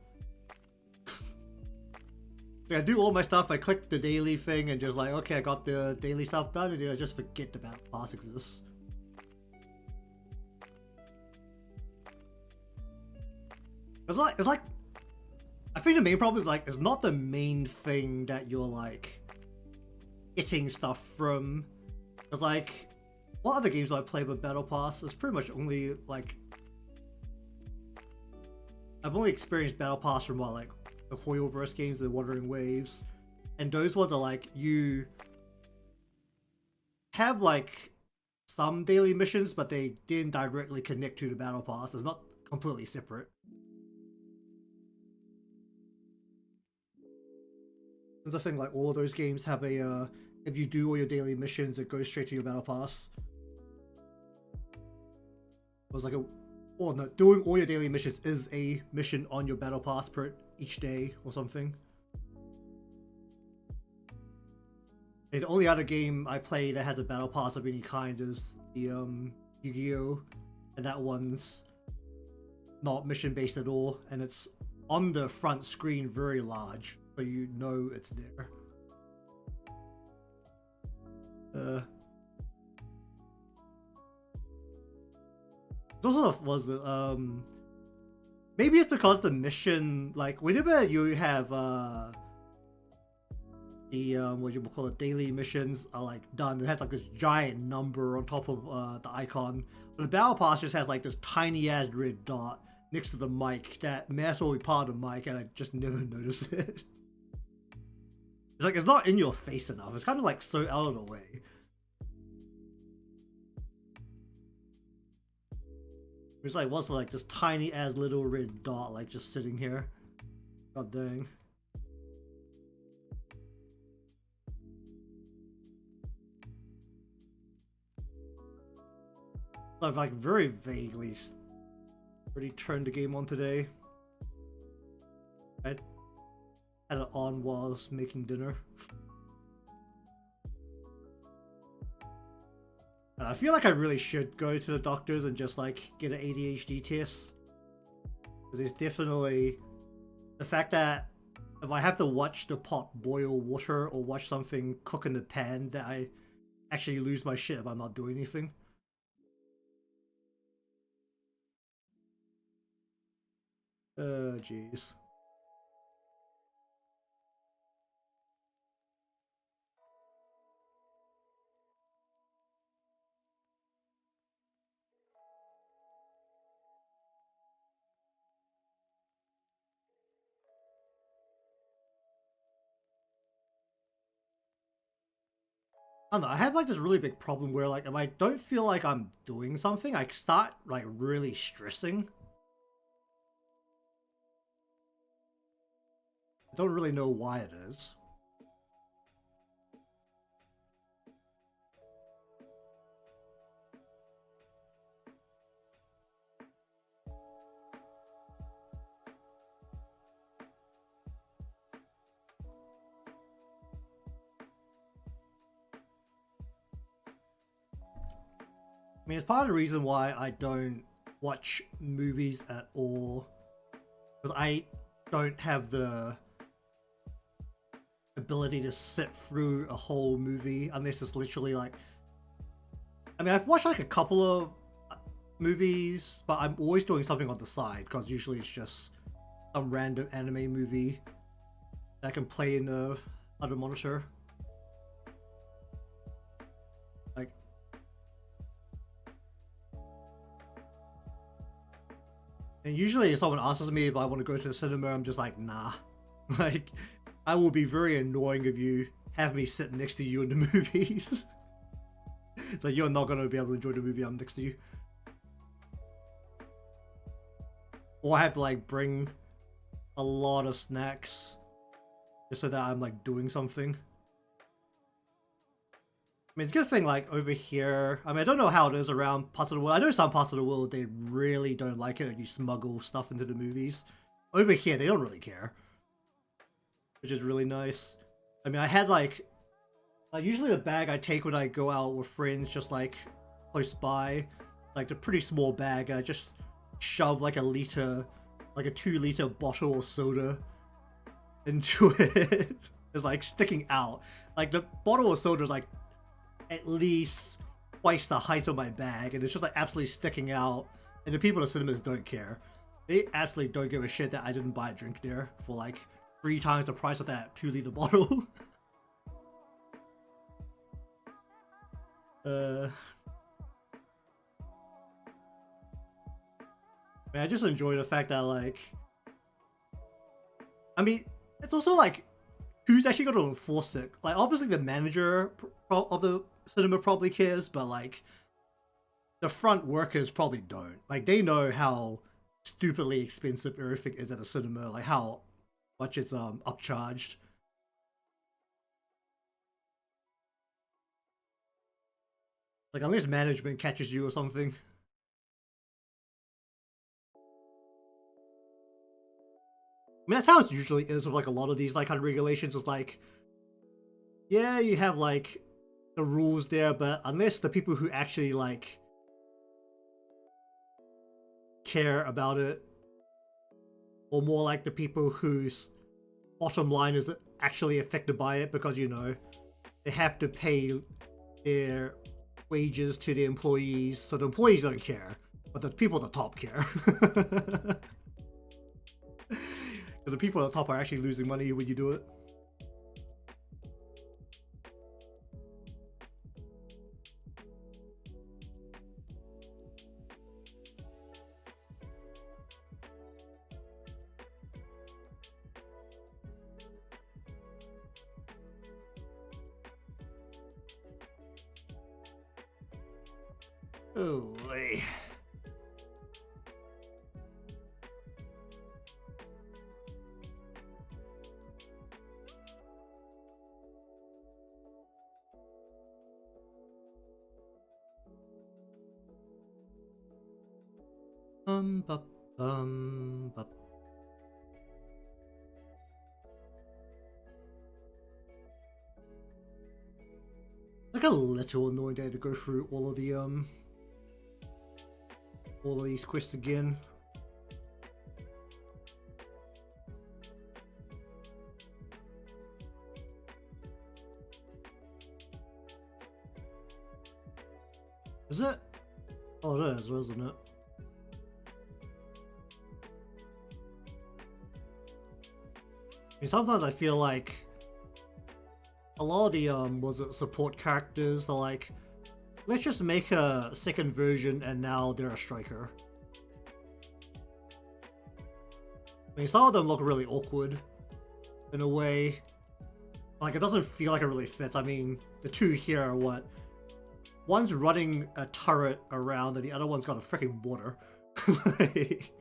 I do all my stuff, I click the daily thing and just like, okay, I got the daily stuff done, and then I just forget the battle pass exists. It's like, I think the main problem is like, it's not the main thing that you're like getting stuff from. It's like, what other games do I play with battle pass? It's pretty much only like, I've only experienced battle pass from what, like the Hoyoverse games, the Wuthering Waves, and those ones are like, you have like some daily missions, but they didn't directly connect to the battle pass. It's not completely separate. There's a thing like all of those games have a if you do all your daily missions, it goes straight to your battle pass. It was like a, or no, doing all your daily missions is a mission on your battle pass per each day or something. And the only other game I play that has a battle pass of any kind is the Yu-Gi-Oh, and that one's not mission based at all, and it's on the front screen very large, so you know it's there. It also was maybe it's because the mission, like whenever you have the what you call it, daily missions are like done, it has like this giant number on top of the icon, but the battle pass just has like this tiny ass red dot next to the mic that may as well be part of the mic, and I just never noticed it. It's like, it's not in your face enough, it's kind of like so out of the way. It's like, what's like this tiny ass little red dot like just sitting here. God dang. I've like very vaguely already turned the game on today. I had it on while I was making dinner. And I feel like I really should go to the doctors and just like get an ADHD test. Because it's definitely the fact that if I have to watch the pot boil water or watch something cook in the pan, that I actually lose my shit if I'm not doing anything. Jeez. I don't know, I have like this really big problem where like if I don't feel like I'm doing something, I start like really stressing. I don't really know why it is. I mean, it's part of the reason why I don't watch movies at all. Because I don't have the ability to sit through a whole movie unless it's literally like... I mean, I've watched like a couple of movies, but I'm always doing something on the side because usually it's just some random anime movie that I can play in the other monitor. Like... And usually if someone asks me if I want to go to the cinema, I'm just like, nah. Like, I will be very annoying if you have me sit next to you in the movies. It's like, you're not going to be able to enjoy the movie I'm next to you. Or I have to like bring a lot of snacks just so that I'm like doing something. I mean, it's a good thing like over here, I mean, I don't know how it is around parts of the world. I know some parts of the world, they really don't like it and you smuggle stuff into the movies. Over here, they don't really care. Which is really nice. I mean, I had like Usually the bag I take when I go out with friends, just like close by, like the pretty small bag, and I just shove like a liter, like a 2 liter bottle of soda into it. It's like sticking out. Like the bottle of soda is like at least twice the height of my bag, and it's just like absolutely sticking out. And the people in the cinemas don't care. They absolutely don't give a shit that I didn't buy a drink there for like 3 times the price of that 2 liter bottle. Man, I just enjoy the fact that like, I mean, it's also like, who's actually going to enforce it? Like, obviously the manager of the cinema probably cares, but like, the front workers probably don't. Like, they know how stupidly expensive everything is at a cinema, like how much it's upcharged. Like, unless management catches you or something. I mean, that's how it usually is with like a lot of these like kind of regulations. It's like, yeah, you have like the rules there, but unless the people who actually like care about it, or more like the people whose bottom line is actually affected by it, because you know they have to pay their wages to the employees, so the employees don't care, but the people at the top care. The people at the top are actually losing money when you do it. Oh, boy. Bup, bup. Like a little annoying day to go through all of these quests again. Is it? Oh, it is, isn't it? I mean, sometimes I feel like a lot of the was it support characters are like, let's just make a second version and now they're a striker. I mean, some of them look really awkward in a way. Like, it doesn't feel like it really fits. I mean, the two here are what? One's running a turret around and the other one's got a freaking water. Like,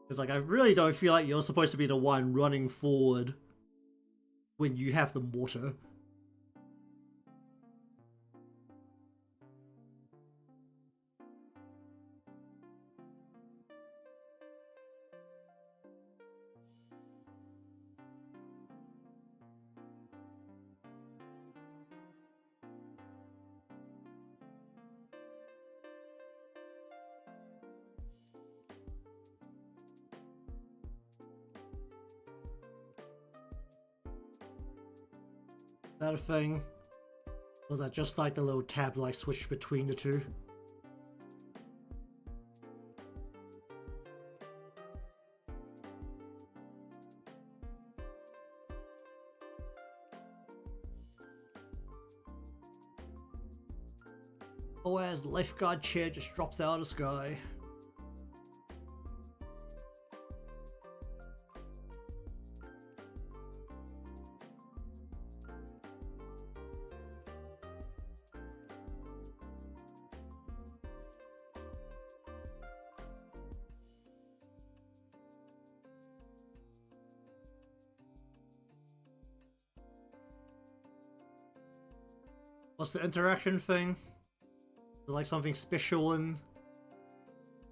it's like, I really don't feel like you're supposed to be the one running forward when you have the water. That a thing? Was that just like the little tab like switch between the two? Oh, as the lifeguard chair just drops out of the sky. What's the interaction thing? Is it like something special in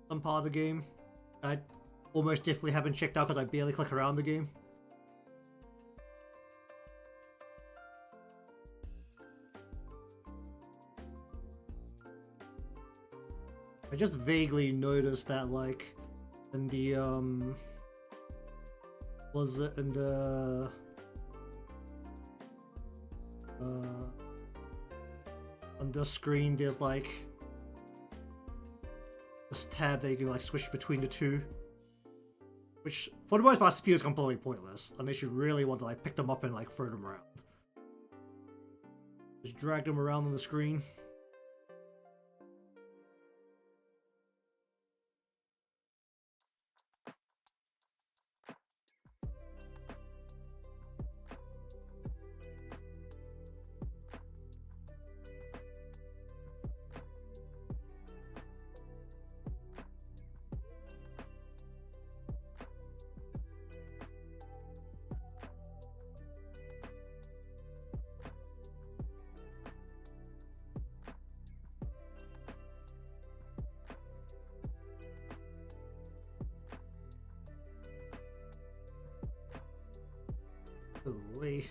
some part of the game? I almost definitely haven't checked out because I barely click around the game. I just vaguely noticed that, like, in the, was it in the, on this screen, there's, like, this tab that you can, like, switch between the two. Which, for the most part, speed is completely pointless, unless you really want to, like, pick them up and, like, throw them around. Just drag them around on the screen. Away.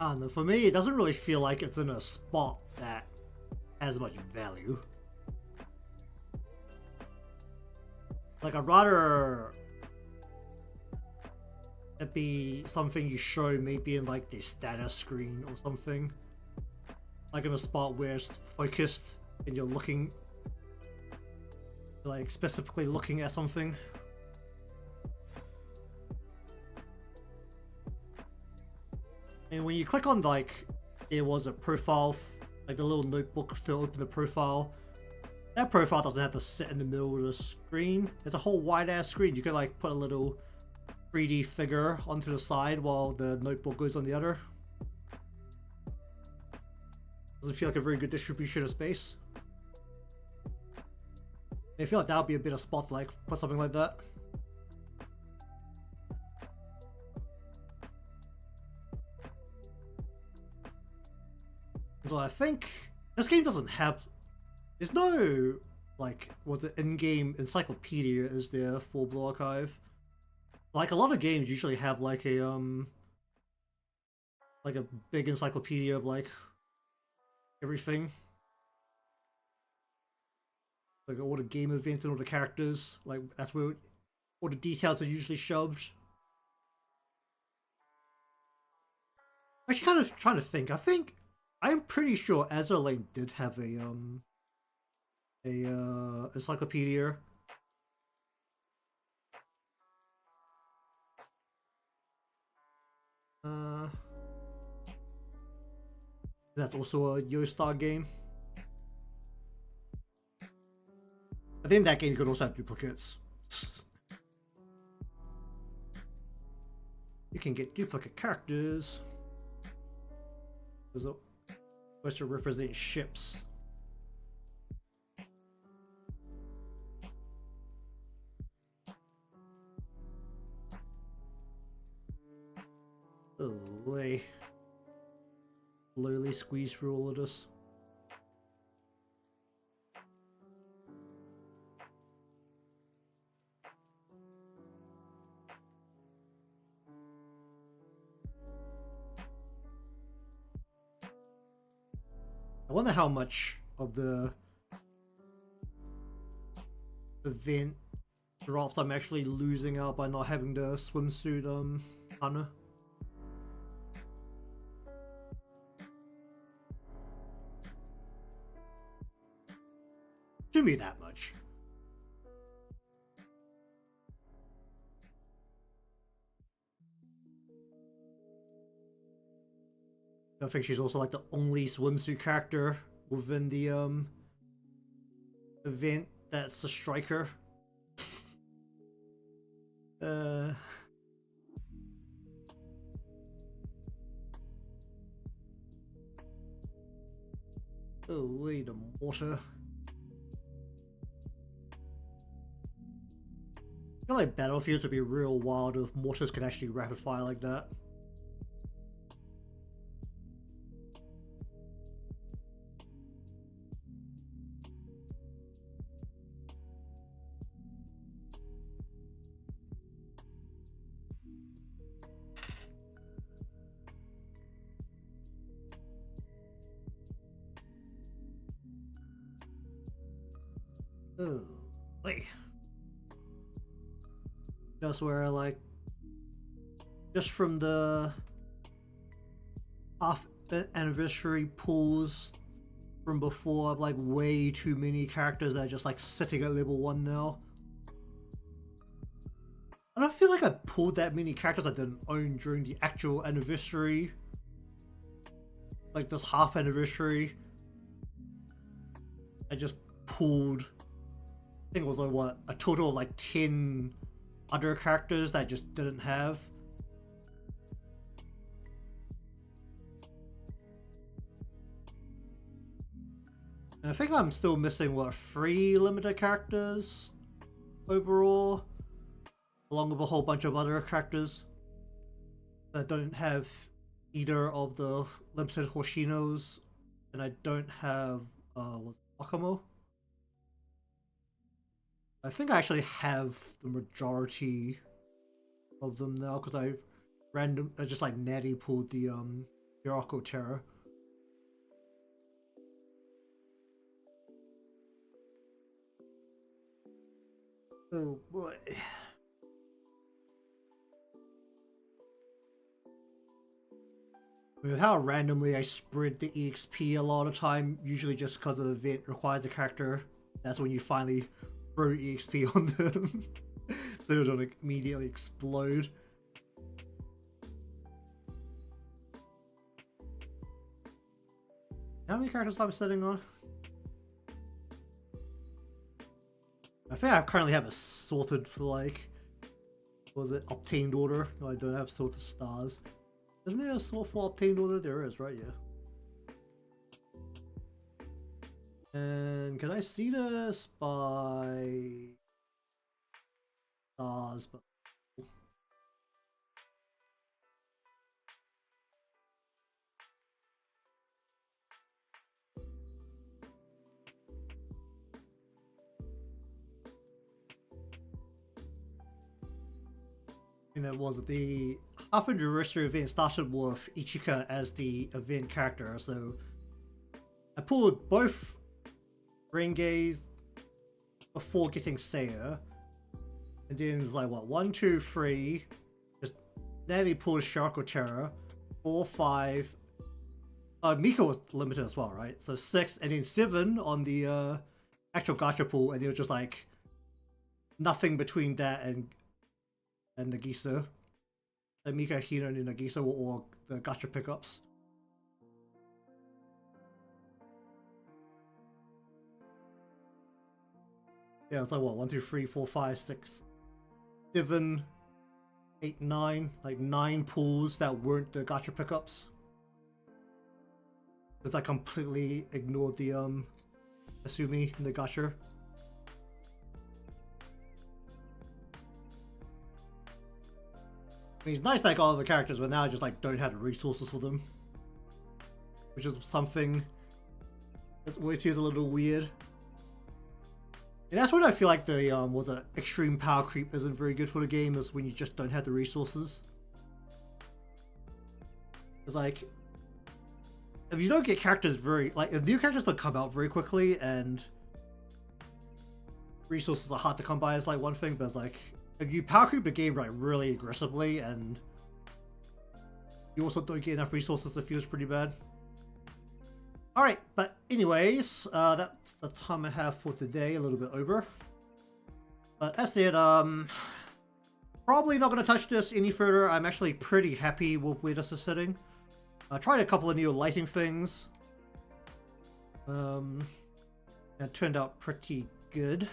I don't know, for me, it doesn't really feel like it's in a spot that has much value. Like, I'd rather it be something you show maybe in, like, the status screen or something. Like in a spot where it's focused and you're looking, like, specifically looking at something. And when you click on, like, there was a profile, like the little notebook to open the profile, that profile doesn't have to sit in the middle of the screen. It's a whole wide ass screen. You could, like, put a little 3D figure onto the side while the notebook goes on the other. Doesn't feel like a very good distribution of space. I feel like that would be a bit of spot to, like, put something like that. So I think this game doesn't have, there's no, like, what's it, in-game encyclopedia is there for Blue Archive. Like, a lot of games usually have, like, a big encyclopedia of, like, everything. Like, all the game events and all the characters, like, that's where all the details are usually shoved. Actually, kind of trying to think, I'm pretty sure Azure Lane did have a encyclopedia. That's also a Yo-Star game. I think that game could also have duplicates. You can get duplicate characters. Those are supposed to represent ships. Oh way. Slowly squeeze through all of this. I wonder how much of the event drops I'm actually losing out by not having the swimsuit Hunter. To me that much. I think she's also like the only swimsuit character within the event that's a striker. Oh wait, the water. like Battlefield to be real wild if mortars can actually rapid fire like that. Oh, wait. That's where, like, just from the half anniversary pools from before, like way too many characters that are just like sitting at level 1 now. I don't feel like I pulled that many characters I didn't own during the actual anniversary. Like this half anniversary. I just pulled, I think it was like what, a total of like 10 other characters that I just didn't have. And I think I'm still missing what, 3 limited characters overall, along with a whole bunch of other characters that don't have either of the limited Hoshinos, and I don't have what's Akamo. I think I actually have the majority of them now because I just like natty pulled the Yurako Terror. Oh boy. With how randomly I spread the EXP a lot of time, usually just because the event requires a character, that's when you finally throw EXP on them. So they don't immediately explode. How many characters am I sitting on? I think I currently have it sorted for like, what was it, obtained order? No, I don't have sorted stars. Isn't there a sort for obtained order? There is, right? Yeah. And can I see this by stars? But and that was the half anniversary event started with Ichika as the event character, so I pulled both Rengeis before getting Seiya, and then it's like what, 1, 2, 3, just nearly pulled Sharko Terror, 4, 5. Mika was limited as well, right? So 6, and then 7 on the actual gacha pool, and it was just like nothing between that and Nagisa. And Mika, Hina, and Nagisa were all the gacha pickups. Yeah, it's like what, 1, 2, 3, 4, 5, 6, 7, 8, 9, like 9 pools that weren't the gacha pickups. Because I completely ignored the Asumi in the gacha. I mean, it's nice that I got all the characters, but now I just like don't have the resources for them, which is something that always feels a little weird. And that's when I feel like the was it extreme power creep isn't very good for the game, is when you just don't have the resources. It's like, if you don't get characters very, like, if new characters don't come out very quickly and resources are hard to come by is like one thing, but it's like, if you power creep the game like really aggressively and you also don't get enough resources, it feels pretty bad. Alright, but anyways, that's the time I have for today, a little bit over. But that's it, probably not going to touch this any further. I'm actually pretty happy with where this is sitting. I tried a couple of new lighting things. It turned out pretty good.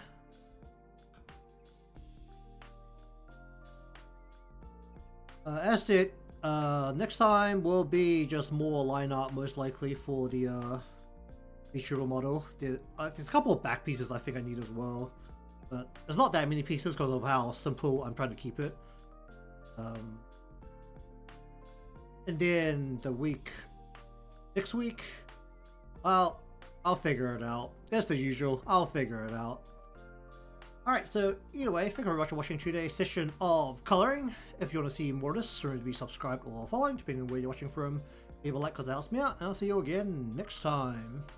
That's it. Next time will be just more line art, most likely, for the Ichiro model. There's a couple of back pieces I think I need as well. but there's not that many pieces because of how simple I'm trying to keep it. And then next week, well, I'll figure it out. That's the usual. I'll figure it out. Alright, so either way, thank you very much for watching today's session of coloring. If you want to see more of this, remember to be subscribed or following, depending on where you're watching from. Leave a like because that helps me out, and I'll see you again next time.